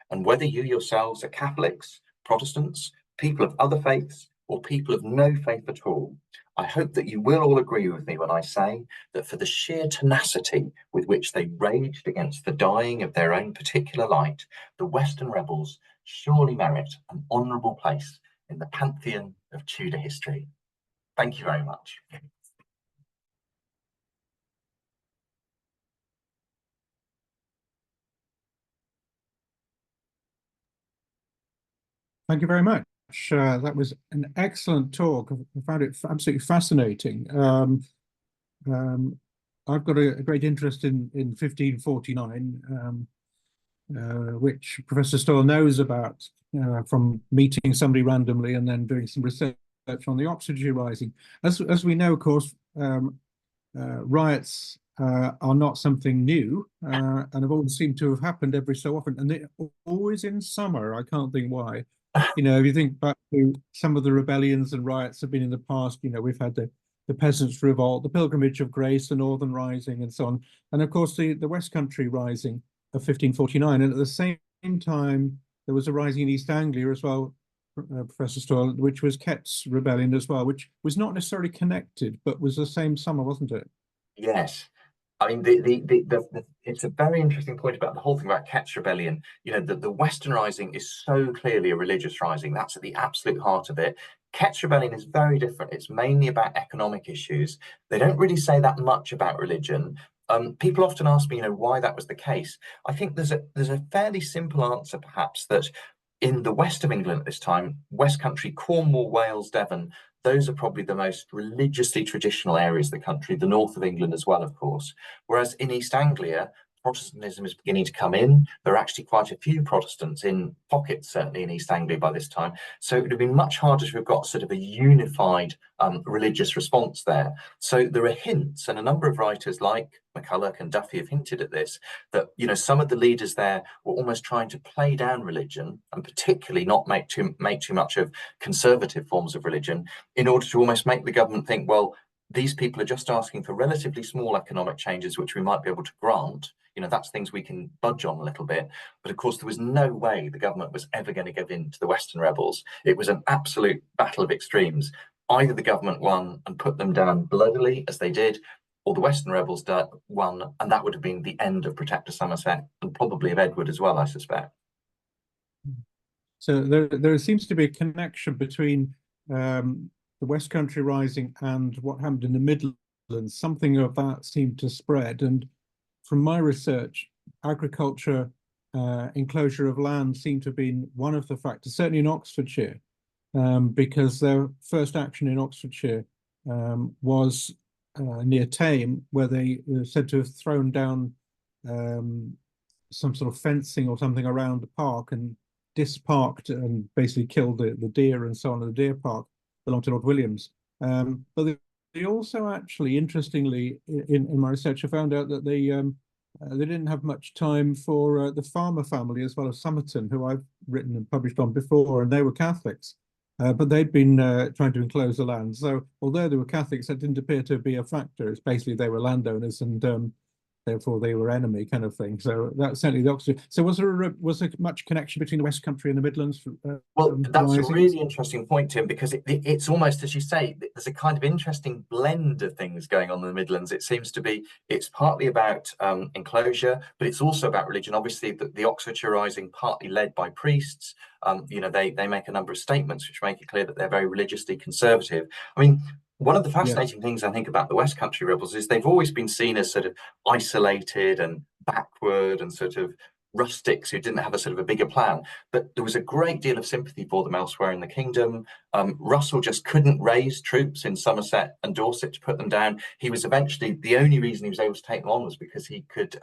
And whether you yourselves are Catholics, Protestants, people of other faiths, or people of no faith at all, I hope that you will all agree with me when I say that for the sheer tenacity with which they raged against the dying of their own particular light, the Western rebels surely merit an honourable place in the pantheon of Tudor history. Thank you very much. Thank you very much. That was an excellent talk. I found it absolutely fascinating. I've got a great interest in 1549, which Professor Stoyle knows about from meeting somebody randomly and then doing some research on the Oxfordshire Rising. As we know, of course, riots are not something new and have always seemed to have happened every so often, and they're always in summer. I can't think why. You know, if you think back to some of the rebellions and riots have been in the past, you know, we've had the Peasants' Revolt, the Pilgrimage of Grace, the Northern Rising, and so on. And of course, the West Country Rising of 1549. And at the same time, there was a rising in East Anglia as well, Professor Stoyle, which was Kett's Rebellion as well, which was not necessarily connected, but was the same summer, wasn't it? Yes. I mean, it's a very interesting point about the whole thing about Kett's Rebellion. You know, the Western Rising is so clearly a religious rising. That's at the absolute heart of it. Kett's Rebellion is very different. It's mainly about economic issues. They don't really say that much about religion. People often ask me, you know, why that was the case. I think there's a fairly simple answer, perhaps, that in the west of England at this time, West Country, Cornwall, Wales, Devon, those are probably the most religiously traditional areas of the country, the north of England as well, of course. Whereas in East Anglia, Protestantism is beginning to come in. There are actually quite a few Protestants in pockets, certainly in East Anglia by this time. So it would have been much harder to have got sort of a unified religious response there. So there are hints, and a number of writers like McCulloch and Duffy have hinted at this, that, you know, some of the leaders there were almost trying to play down religion, and particularly not make too much of conservative forms of religion, in order to almost make the government think, well, these people are just asking for relatively small economic changes, which we might be able to grant. You know, that's things we can budge on a little bit. But of course, there was no way the government was ever going to give in to the Western rebels. It was an absolute battle of extremes. Either the government won and put them down bloodily, as they did, or the Western rebels won, and that would have been the end of Protector Somerset and probably of Edward as well, I suspect. So there seems to be a connection between the West Country Rising and what happened in the Midlands. Something of that seemed to spread. And from my research, agriculture, enclosure of land seemed to have been one of the factors, certainly in Oxfordshire, because their first action in Oxfordshire was near Tame, where they were said to have thrown down some sort of fencing or something around the park and disparked and basically killed the deer and so on. The deer park belonged to Lord Williams. But they also actually, interestingly, in my research, I found out that they didn't have much time for the Farmer family as well as Somerton, who I've written and published on before, and they were Catholics. But they'd been trying to enclose the land. So although they were Catholics, that didn't appear to be a factor. It's basically they were landowners, and therefore they were enemy kind of thing. So that's certainly the Oxford. So was there much connection between the West Country and the Midlands Well, that's a risings? really interesting point, Tim, because it's almost, as you say, there's a kind of interesting blend of things going on in the Midlands. It seems to be, it's partly about enclosure, but it's also about religion. Obviously, the Oxfordshire Rising, partly led by priests, they make a number of statements which make it clear that they're very religiously conservative. I mean, one of the Yeah. fascinating things I think about the West Country rebels is they've always been seen as sort of isolated and backward and sort of rustics who didn't have a sort of a bigger plan. But there was a great deal of sympathy for them elsewhere in the kingdom. Russell just couldn't raise troops in Somerset and Dorset to put them down. He was eventually, the only reason he was able to take them on was because he could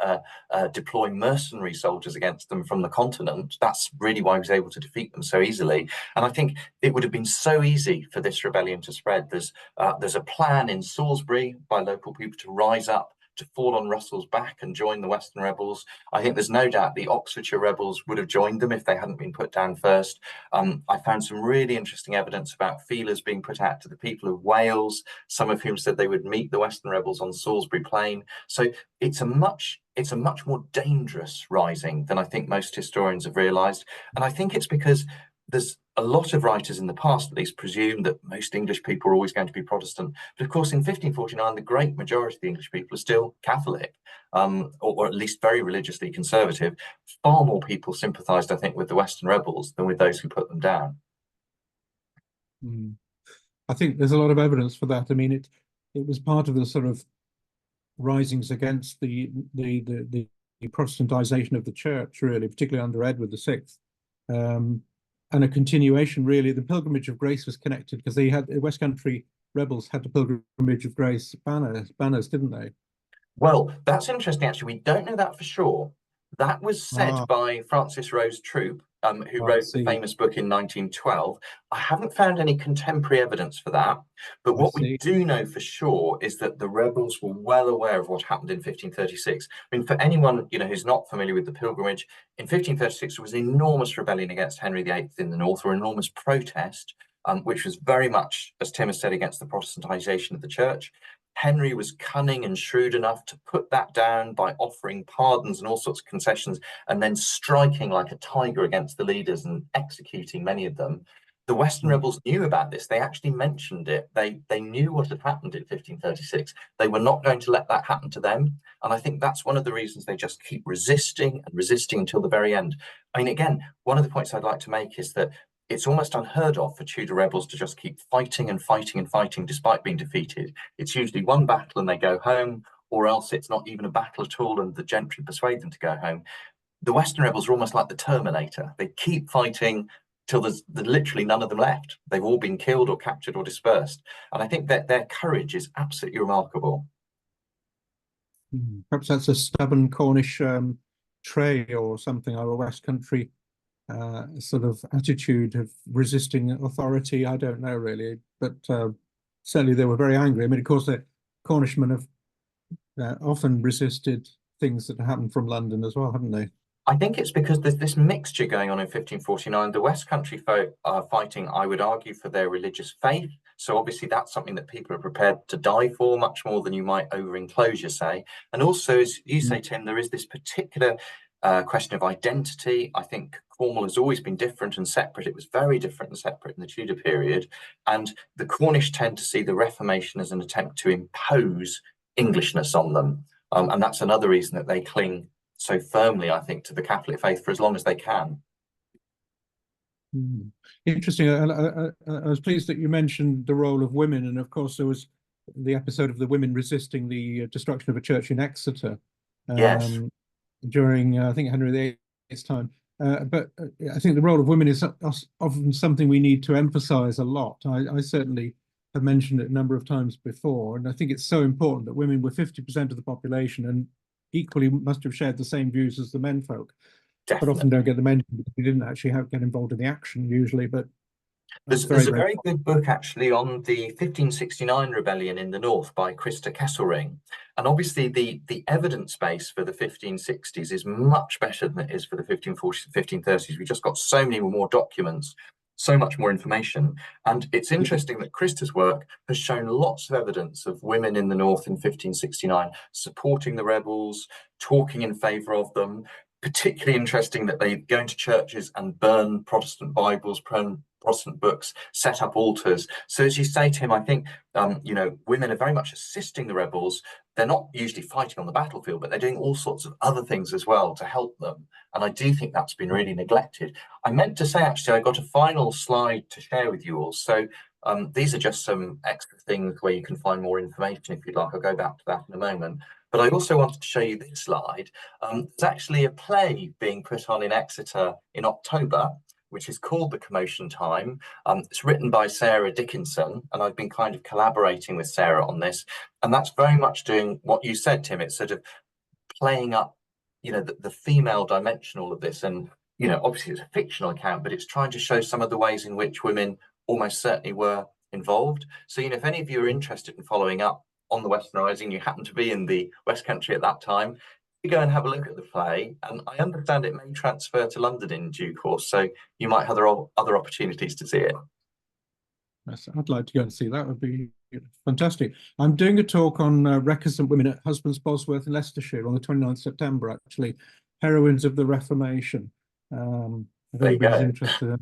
deploy mercenary soldiers against them from the continent. That's really why he was able to defeat them so easily. And I think it would have been so easy for this rebellion to spread. There's a plan in Salisbury by local people to rise up, to fall on Russell's back and join the Western rebels. I think there's no doubt the Oxfordshire rebels would have joined them if they hadn't been put down first. I found some really interesting evidence about feelers being put out to the people of Wales, some of whom said they would meet the Western rebels on Salisbury Plain. So it's a much more dangerous rising than I think most historians have realised. And I think it's because there's a lot of writers in the past, at least, presume that most English people are always going to be Protestant. But of course, in 1549, the great majority of the English people are still Catholic, or at least very religiously conservative. Far more people sympathised, I think, with the Western rebels than with those who put them down. I think there's a lot of evidence for that. I mean, it was part of the sort of risings against the Protestantization of the church, really, particularly under Edward VI. And a continuation, really. The Pilgrimage of Grace was connected because they had the West Country rebels had the Pilgrimage of Grace banners, didn't they? Well, that's interesting, actually. We don't know that for sure. That was said by Francis Rose Troop, who wrote the famous book in 1912. I haven't found any contemporary evidence for that, but what we do know for sure is that the rebels were well aware of what happened in 1536. I mean, for anyone who's not familiar with the pilgrimage, in 1536 there was an enormous rebellion against Henry VIII in the north, or enormous protest, which was very much, as Tim has said, against the Protestantization of the church. Henry was cunning and shrewd enough to put that down by offering pardons and all sorts of concessions, and then striking like a tiger against the leaders and executing many of them. The Western rebels knew about this. They actually mentioned it. They knew what had happened in 1536. They were not going to let that happen to them. And I think that's one of the reasons they just keep resisting and resisting until the very end. I mean, again, one of the points I'd like to make is that it's almost unheard of for Tudor rebels to just keep fighting and fighting and fighting despite being defeated. It's usually one battle and they go home, or else it's not even a battle at all and the gentry persuade them to go home. The Western rebels are almost like the Terminator. They keep fighting till there's literally none of them left. They've all been killed or captured or dispersed. And I think that their courage is absolutely remarkable. Perhaps that's a stubborn Cornish trait or something, or a West Country sort of attitude of resisting authority. I don't know really, but certainly they were very angry. I mean, of course, the Cornishmen have often resisted things that happened from London as well, haven't they? I think it's because there's this mixture going on in 1549. The West Country folk are fighting, I would argue, for their religious faith. So obviously that's something that people are prepared to die for, much more than you might over enclosure say. And also, as you say, Tim, there is this particular question of identity. I think Cornwall has always been different and separate. It was very different and separate in the Tudor period. And the Cornish tend to see the Reformation as an attempt to impose Englishness on them. And that's another reason that they cling so firmly, I think, to the Catholic faith for as long as they can. Interesting. I was pleased that you mentioned the role of women. And of course, there was the episode of the women resisting the destruction of a church in Exeter. Yes. During, I think, Henry VIII's time. But I think the role of women is often something we need to emphasize a lot. I certainly have mentioned it a number of times before, and I think it's so important that women were 50% of the population and equally must have shared the same views as the menfolk. Definitely. But often don't get the mention because we didn't actually get involved in the action usually. But there's a very good book actually on the 1569 rebellion in the north by Krista Kesselring, and obviously the evidence base for the 1560s is much better than it is for the 1540s and 1530s. We've just got so many more documents, so much more information. And it's interesting that Krista's work has shown lots of evidence of women in the north in 1569 supporting the rebels, talking in favour of them. Particularly interesting that they go into churches and burn Protestant Bibles, burn Protestant books, set up altars. So as you say, Tim, I think women are very much assisting the rebels. They're not usually fighting on the battlefield, but they're doing all sorts of other things as well to help them. And I do think that's been really neglected. I meant to say, actually, I got a final slide to share with you all. So these are just some extra things where you can find more information if you'd like. I'll go back to that in a moment. But I also wanted to show you this slide. There's actually a play being put on in Exeter in October, which is called The Commotion Time. It's written by Sarah Dickinson, and I've been kind of collaborating with Sarah on this. And that's very much doing what you said, Tim. It's sort of playing up, the female dimension, all of this. And, obviously it's a fictional account, but it's trying to show some of the ways in which women almost certainly were involved. So, if any of you are interested in following up on the Western Rising, you happen to be in the West Country at that time, you go and have a look at the play. And I understand it may transfer to London in due course, so you might have other opportunities to see it. Yes, I'd like to go and see that. Would be fantastic. I'm doing a talk on recusant women at Husbands Bosworth in Leicestershire on the 29th September, actually, heroines of the Reformation. If anybody's interested in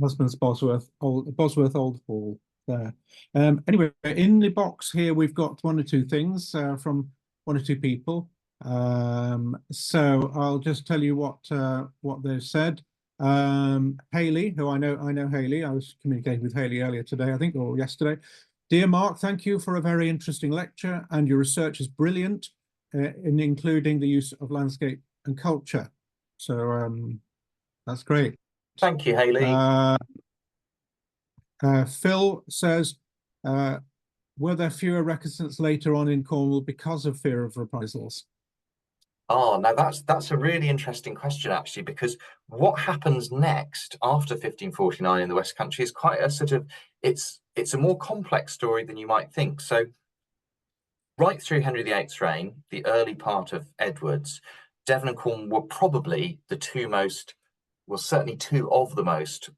Husbands Bosworth, Old Hall there. Anyway, in the box here, we've got one or two things from one or two people. So I'll just tell you what they've said. Hayley, who I know Hayley. I was communicating with Hayley earlier today, I think, or yesterday. Dear Mark, thank you for a very interesting lecture, and your research is brilliant in including the use of landscape and culture. So that's great. Thank you, Hayley. Phil says, were there fewer recusants later on in Cornwall because of fear of reprisals? Oh, now that's a really interesting question, actually, because what happens next after 1549 in the West Country is quite a sort of, it's a more complex story than you might think. So right through Henry VIII's reign, the early part of Edward's, Devon and Cornwall were probably the certainly two of the most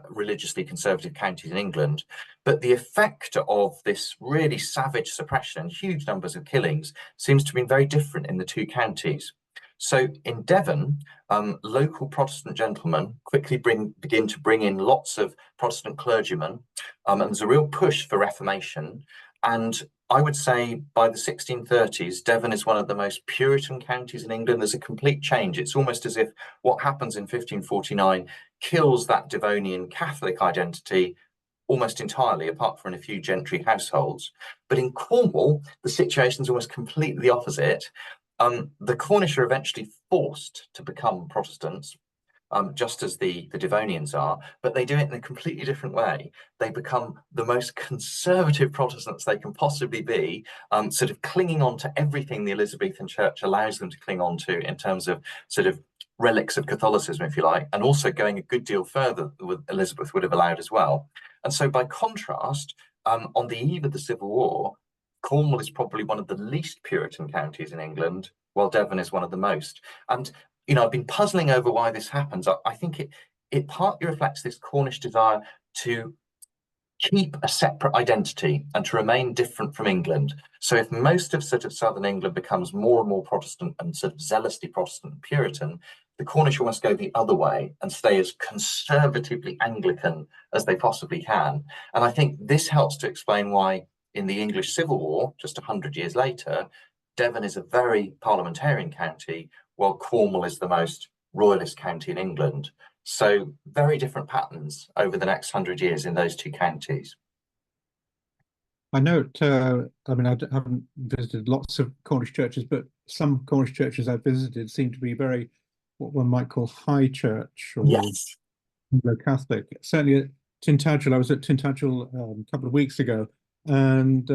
religiously conservative counties in England. But the effect of this really savage suppression and huge numbers of killings seems to have been very different in the two counties. So in Devon, local Protestant gentlemen quickly begin to bring in lots of Protestant clergymen, and there's a real push for reformation. And I would say by the 1630s, Devon is one of the most Puritan counties in England. There's a complete change. It's almost as if what happens in 1549 kills that Devonian Catholic identity almost entirely, apart from in a few gentry households. But in Cornwall, the situation is almost completely the opposite. The Cornish are eventually forced to become Protestants, just as the Devonians are, but they do it in a completely different way. They become the most conservative Protestants they can possibly be, sort of clinging on to everything the Elizabethan Church allows them to cling on to in terms of sort of relics of Catholicism, if you like, and also going a good deal further than Elizabeth would have allowed as well. And so by contrast, on the eve of the Civil War, Cornwall is probably one of the least Puritan counties in England, while Devon is one of the most. And I've been puzzling over why this happens. I think it partly reflects this Cornish desire to keep a separate identity and to remain different from England. So if most of sort of southern England becomes more and more Protestant and sort of zealously Protestant and Puritan, the Cornish almost go the other way and stay as conservatively Anglican as they possibly can. And I think this helps to explain why in the English Civil War, just 100 years later, Devon is a very parliamentarian county, while Cornwall is the most royalist county in England. So very different patterns over the next 100 years in those two counties. I note, I haven't visited lots of Cornish churches, but some Cornish churches I've visited seem to be very, what one might call high church or Anglo-Catholic. Certainly at Tintagel, I was at Tintagel a couple of weeks ago, and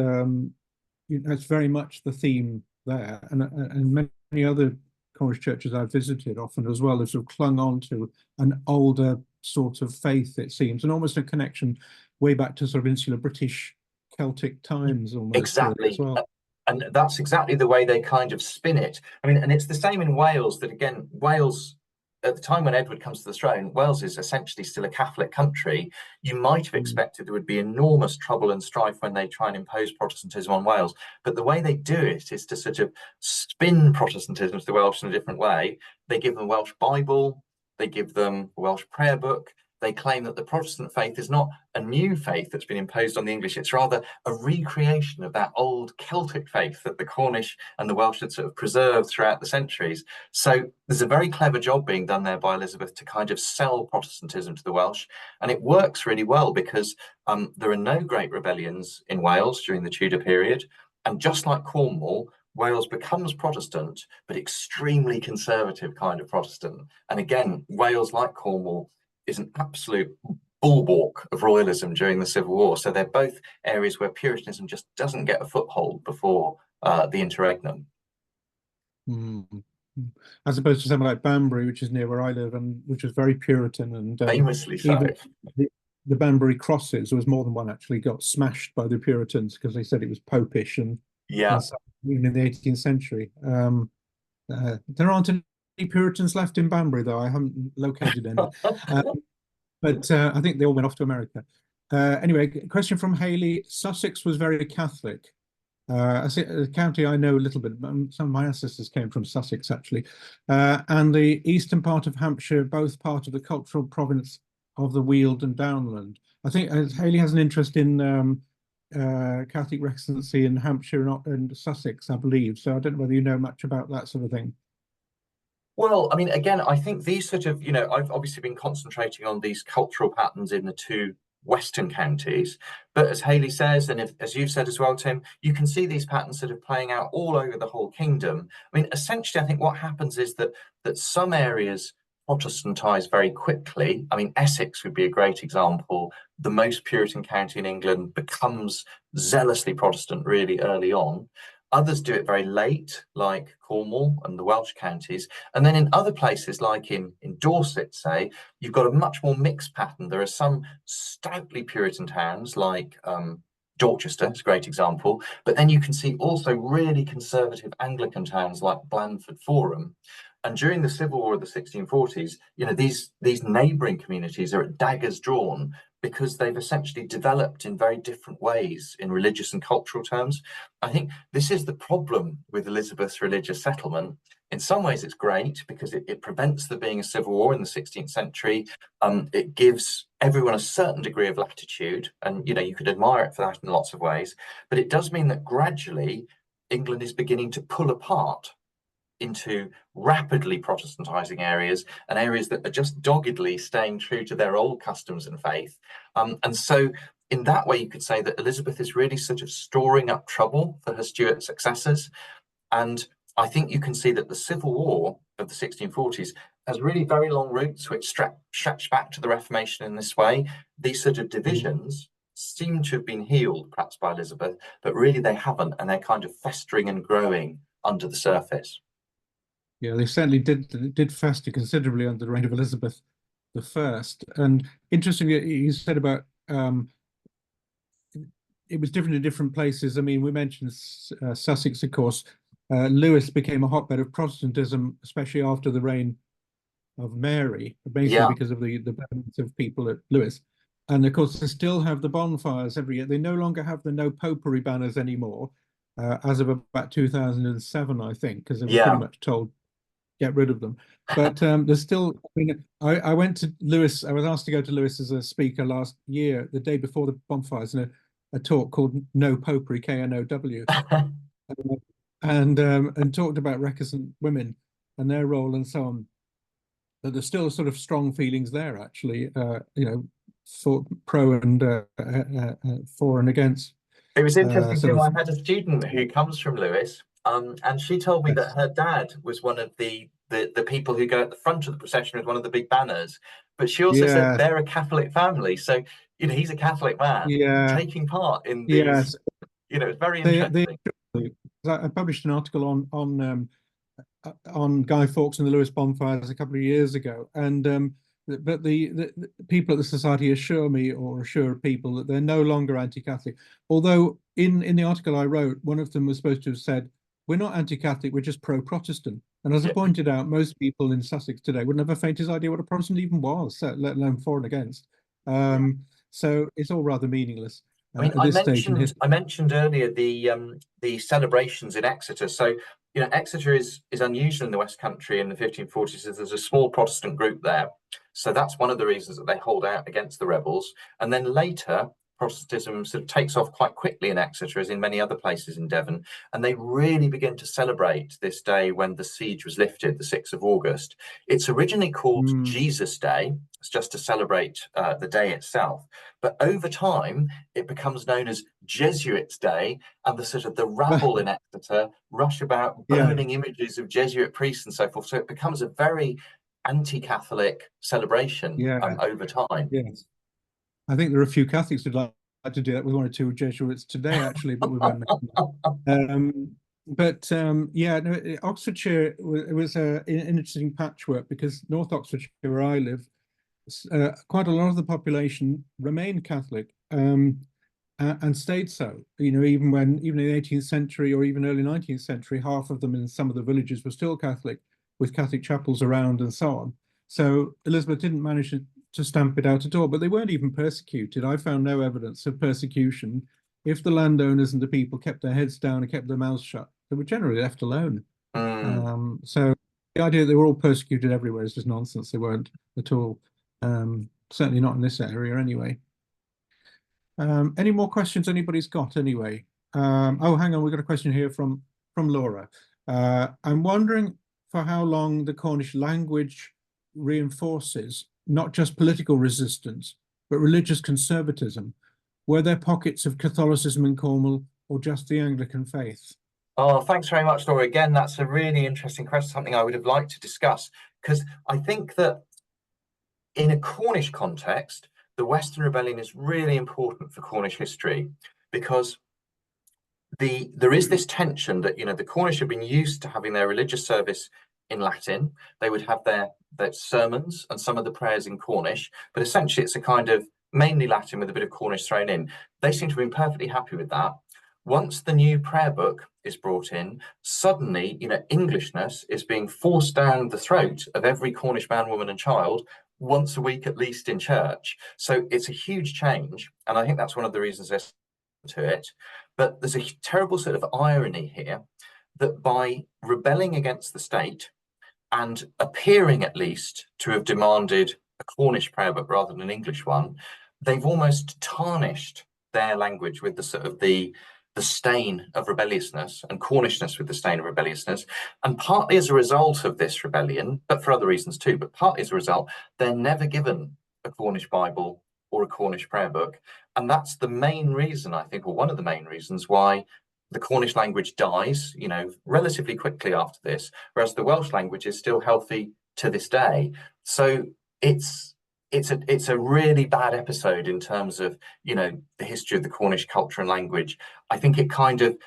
that's very much the theme there. And many other Cornish churches I've visited often as well have sort of clung on to an older sort of faith, it seems, and almost a connection way back to sort of insular British Celtic times almost. Exactly. As well. And that's exactly the way they kind of spin it. I mean, and it's the same in Wales, that again, Wales at the time when Edward comes to the throne, Wales is essentially still a Catholic country. You might have expected there would be enormous trouble and strife when they try and impose Protestantism on Wales. But the way they do it is to sort of spin Protestantism to the Welsh in a different way. They give them a Welsh Bible, they give them a Welsh Prayerbook. They claim that the Protestant faith is not a new faith that's been imposed on the English, it's rather a recreation of that old Celtic faith that the Cornish and the Welsh had sort of preserved throughout the centuries. So there's a very clever job being done there by Elizabeth to kind of sell Protestantism to the Welsh. And it works really well because there are no great rebellions in Wales during the Tudor period. And just like Cornwall, Wales becomes Protestant, but extremely conservative kind of Protestant. And again, Wales, like Cornwall, is an absolute bulwark of royalism during the Civil War. So they're both areas where Puritanism just doesn't get a foothold before the interregnum. As opposed to something like Banbury, which is near where I live, and which was very Puritan, and Famously so. even the Banbury crosses, there was more than one actually, got smashed by the Puritans because they said it was popish, and even in the 18th century. There aren't any Puritans left in Banbury, though. I haven't located any. But I think they all went off to America. Anyway, question from Haley. Sussex was very Catholic. A county I know a little bit. Some of my ancestors came from Sussex, actually. And the eastern part of Hampshire, both part of the cultural province of the Weald and Downland. I think Haley has an interest in Catholic recency in Hampshire and Sussex, I believe. So I don't know whether you know much about that sort of thing. Well, I mean, again, I think these sort of, I've obviously been concentrating on these cultural patterns in the two western counties. But as Haley says, and as you've said as well, Tim, you can see these patterns sort of playing out all over the whole kingdom. I mean, essentially, I think what happens is that some areas Protestantize very quickly. I mean, Essex would be a great example. The most Puritan county in England becomes zealously Protestant really early on. Others do it very late, like Cornwall and the Welsh counties. And then in other places, like in Dorset, say, you've got a much more mixed pattern. There are some stoutly Puritan towns, like Dorchester is a great example. But then you can see also really conservative Anglican towns like Blandford Forum. And during the Civil War of the 1640s, these neighbouring communities are at daggers drawn because they've essentially developed in very different ways in religious and cultural terms. I think this is the problem with Elizabeth's religious settlement. In some ways, it's great because it prevents there being a civil war in the 16th century. It gives everyone a certain degree of latitude, and you could admire it for that in lots of ways. But it does mean that gradually England is beginning to pull apart into rapidly Protestantizing areas and areas that are just doggedly staying true to their old customs and faith. And so in that way, you could say that Elizabeth is really sort of storing up trouble for her Stuart successors. And I think you can see that the Civil War of the 1640s has really very long roots which stretch back to the Reformation in this way. These sort of divisions seem to have been healed perhaps by Elizabeth, but really they haven't, and they're kind of festering and growing under the surface. Yeah, they certainly did fester considerably under the reign of Elizabeth I. And interestingly, you said about it was different in different places. I mean, we mentioned Sussex, of course. Lewis became a hotbed of Protestantism, especially after the reign of Mary, basically because of the balance of people at Lewis. And of course, they still have the bonfires every year. They no longer have the no popery banners anymore, as of about 2007, I think, because they were pretty much told get rid of them. But there's still, I mean, I went to Lewis, I was asked to go to Lewis as a speaker last year, the day before the bonfires, in a talk called No Popery, KNOW, and talked about recusant women and their role and so on. But there's still sort of strong feelings there, actually, for pro and for and against. It was interesting, Tim. I had a student who comes from Lewis, and she told me that her dad was one of the people who go at the front of the procession with one of the big banners. But she also said they're a Catholic family, so he's a Catholic man taking part in these. It's very interesting. I published an article on Guy Fawkes and the Lewis bonfires a couple of years ago, and but the people at the society assure people that they're no longer anti-Catholic. Although in the article I wrote, one of them was supposed to have said we're not anti-Catholic, we're just pro-Protestant. And as I Yeah. pointed out, most people in Sussex today wouldn't have a faintest idea what a Protestant even was, let alone for and against. So it's all rather meaningless I mean, at this stage in history. I mentioned earlier the celebrations in Exeter. So, Exeter is unusual in the West Country in the 1540s. There's a small Protestant group there, so that's one of the reasons that they hold out against the rebels. And then later, Protestantism sort of takes off quite quickly in Exeter, as in many other places in Devon, and they really begin to celebrate this day when the siege was lifted, the 6th of August. It's originally called Jesus Day. It's just to celebrate the day itself. But over time, it becomes known as Jesuits' Day, and the sort of the rabble in Exeter rush about burning images of Jesuit priests and so forth. So it becomes a very anti-Catholic celebration over time. Yes. I think there are a few Catholics who'd like to do that with one or two Jesuits today, actually, but we won't mention that. Yeah, no, Oxfordshire, it was an interesting patchwork because North Oxfordshire, where I live, quite a lot of the population remained Catholic and stayed so. Even in the 18th century or even early 19th century, half of them in some of the villages were still Catholic, with Catholic chapels around and so on. So Elizabeth didn't manage to stamp it out at all, but they weren't even persecuted. I found no evidence of persecution. If the landowners and the people kept their heads down and kept their mouths shut, they were generally left alone. So the idea that they were all persecuted everywhere is just nonsense. They weren't at all. Certainly not in this area anyway. Any more questions anybody's got anyway? Oh, hang on, we've got a question here from Laura. I'm wondering for how long the Cornish language reinforces not just political resistance, but religious conservatism. Were there pockets of Catholicism in Cornwall or just the Anglican faith? Oh, thanks very much, Laura. Again, that's a really interesting question, something I would have liked to discuss, because I think that in a Cornish context, the Western Rebellion is really important for Cornish history because there is this tension that the Cornish have been used to having their religious service in Latin. They would have their sermons and some of the prayers in Cornish, but essentially it's a kind of mainly Latin with a bit of Cornish thrown in. They seem to have been perfectly happy with that. Once the new prayer book is brought in, suddenly Englishness is being forced down the throat of every Cornish man, woman, and child once a week at least in church. So it's a huge change, and I think that's one of the reasons there's to it. But there's a terrible sort of irony here that by rebelling against the state and appearing at least to have demanded a Cornish prayer book rather than an English one, they've almost tarnished their language with the sort of the stain of rebelliousness, and Cornishness with the stain of rebelliousness. And partly as a result of this rebellion, but for other reasons too, but partly as a result, they're never given a Cornish Bible or a Cornish prayer book. And that's the main reason, I think, or one of the main reasons why the Cornish language dies, relatively quickly after this, whereas the Welsh language is still healthy to this day. So it's a really bad episode in terms of, the history of the Cornish culture and language. I think it kind of,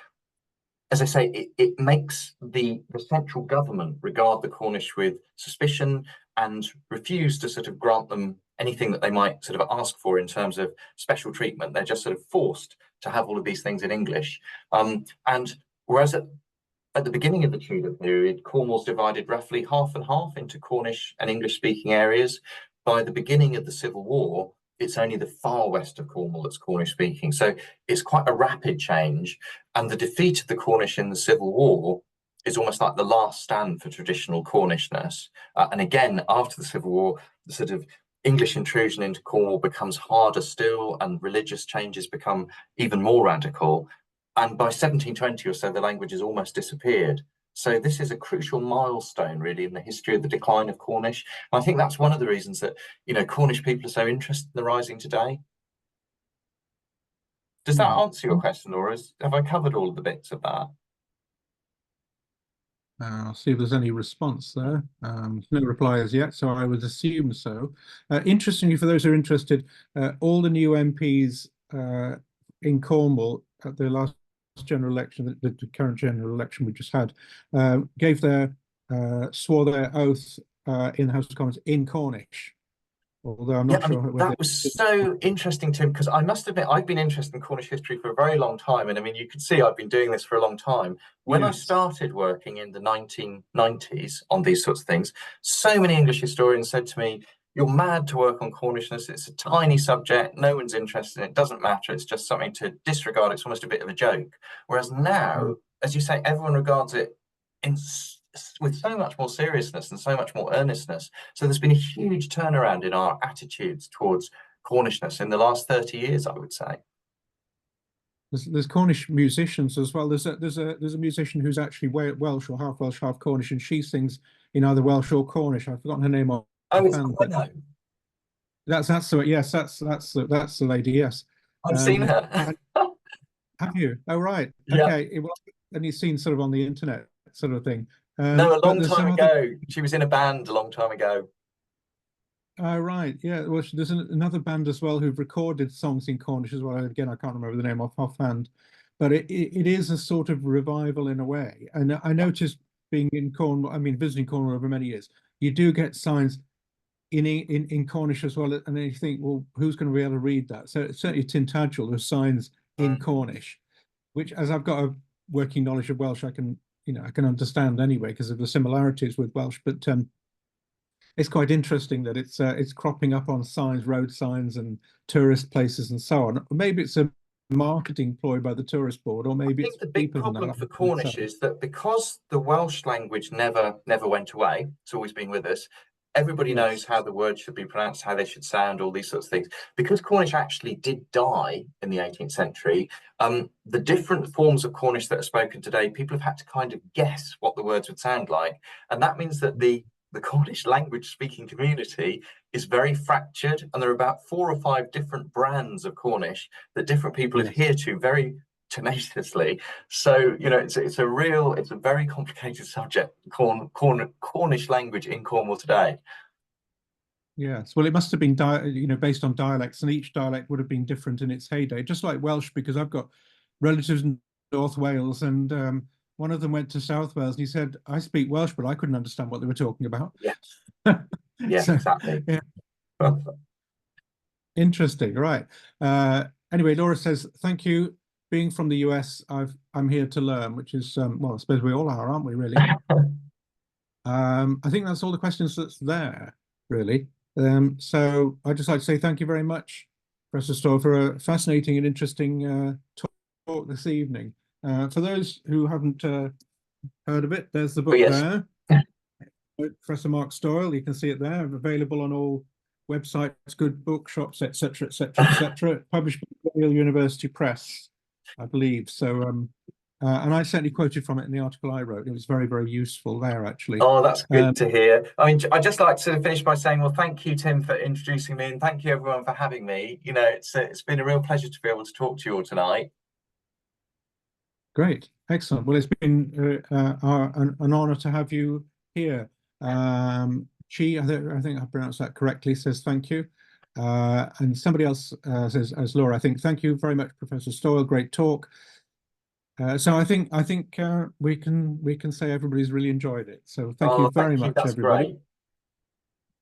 as I say, it makes the central government regard the Cornish with suspicion and refuse to sort of grant them anything that they might sort of ask for in terms of special treatment. They're just sort of forced to have all of these things in English. And whereas at the beginning of the Tudor period, Cornwall's divided roughly half and half into Cornish and English-speaking areas. By the beginning of the Civil War, it's only the far west of Cornwall that's Cornish-speaking. So it's quite a rapid change. And the defeat of the Cornish in the Civil War is almost like the last stand for traditional Cornishness. And again, after the Civil War, the sort of English intrusion into Cornwall becomes harder still, and religious changes become even more radical. And by 1720 or so, the language has almost disappeared. So this is a crucial milestone, really, in the history of the decline of Cornish. And I think that's one of the reasons that, Cornish people are so interested in the Rising today. Does that answer your question, or have I covered all of the bits of that? I'll see if there's any response there. No reply as yet, so I would assume so. Interestingly, for those who are interested, all the new MPs in Cornwall at the last general election, the current general election we just had, swore their oath in the House of Commons in Cornish. although I'm Yeah, not I mean, sure whether that was so interesting, Tim, because I must admit, I've been interested in Cornish history for a very long time. And I mean, you can see I've been doing this for a long time. When I yes. started working in the 1990s on these sorts of things, so many English historians said to me, "You're mad to work on Cornishness. It's a tiny subject. No one's interested in it. It doesn't matter. It's just something to disregard. It's almost a bit of a joke." Whereas now, as you say, everyone regards it in with so much more seriousness and so much more earnestness. So there's been a huge turnaround in our attitudes towards Cornishness in the last 30 years, I would say. There's Cornish musicians as well. There's a musician who's actually Welsh or half Welsh, half Cornish, and she sings in either Welsh or Cornish. I've forgotten her name Oh, it's offhand, but Gwenno. that's the yes, that's the lady. Yes, I've seen her. and have you? Oh right, Yeah. okay. And you've seen sort of on the internet sort of thing. No, a But long there's time some other. ago. She was in a band a long time ago. Oh right, yeah. Well, there's another band as well who've recorded songs in Cornish as well. Again, I can't remember the name offhand, but it is a sort of revival in a way. And I noticed being in Cornwall, I mean, visiting Cornwall over many years, you do get signs in Cornish as well, and then you think, well, who's going to be able to read that? So certainly Tintagel, there's signs in Mm. Cornish, which, as I've got a working knowledge of Welsh, I can understand anyway because of the similarities with Welsh. But it's quite interesting that it's cropping up on signs, road signs, and tourist places and so on. Maybe it's a marketing ploy by the tourist board, or I maybe it's think the big deeper than that. problem for Cornish is that because the Welsh language never went away, it's always been with us. Everybody knows Yes. how the words should be pronounced, how they should sound, all these sorts of things. Because Cornish actually did die in the 18th century, the different forms of Cornish that are spoken today, people have had to kind of guess what the words would sound like. And that means that the Cornish language speaking community is very fractured, and there are about 4 or 5 different brands of Cornish that different people Yes. adhere to very tenaciously. So, it's a very complicated subject, Cornish language in Cornwall today. Yes, well, it must have been based on dialects, and each dialect would have been different in its heyday, just like Welsh, because I've got relatives in North Wales, and one of them went to South Wales, and he said, "I speak Welsh, but I couldn't understand what they were talking about." Yeah, yeah, So, exactly. yeah, interesting, right? Anyway, Laura says, "Thank you. Being from the US, I'm here to learn," which is well, I suppose we all are, aren't we? Really. I think that's all the questions that's there, really. So I'd just like to say thank you very much, Professor Stoyle, for a fascinating and interesting talk this evening. For those who haven't heard of it, there's the But book yes, there. Professor Mark Stoyle, you can see it there, available on all websites, good bookshops, etc., etc., etc. Published by Yale University Press, I believe. So, and I certainly quoted from it in the article I wrote. It was very, very useful there, actually. oh, that's good to hear. I mean, I'd just like to finish by saying, well, thank you, Tim, for introducing me, and thank you, everyone, for having me. It's been a real pleasure to be able to talk to you all tonight. Great, excellent. Well, it's been an honor to have you here. I think I pronounced that correctly, says thank you. And somebody else says, as Laura, I think, thank you very much, Professor Stoyle. Great talk. So I think we can say everybody's really enjoyed it. So thank you Oh, very thank you. much, That's everybody. great.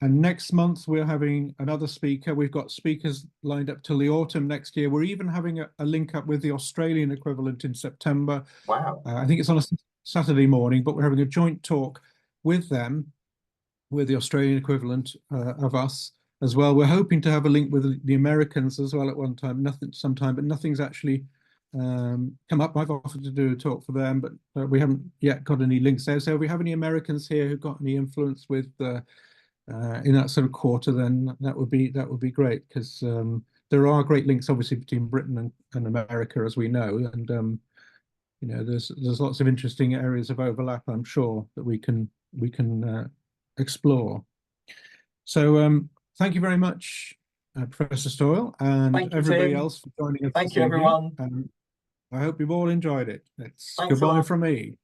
And next month we're having another speaker. We've got speakers lined up till the autumn next year. We're even having a link up with the Australian equivalent in September. Wow. I think it's on a Saturday morning, but we're having a joint talk with them, with the Australian equivalent of us as well. We're hoping to have a link with the Americans as well at one time, sometime, but nothing's actually come up. I've offered to do a talk for them, but we haven't yet got any links there. So if we have any Americans here who've got any influence with in that sort of quarter, then that would be great, because there are great links obviously between Britain and America, as we know, and there's lots of interesting areas of overlap, I'm sure, that we can explore. So thank you very much, Professor Stoyle, and Thank you, everybody Tim. else for joining us Thank this you, evening. everyone. I hope you've all enjoyed it. It's Thanks a goodbye lot. from me.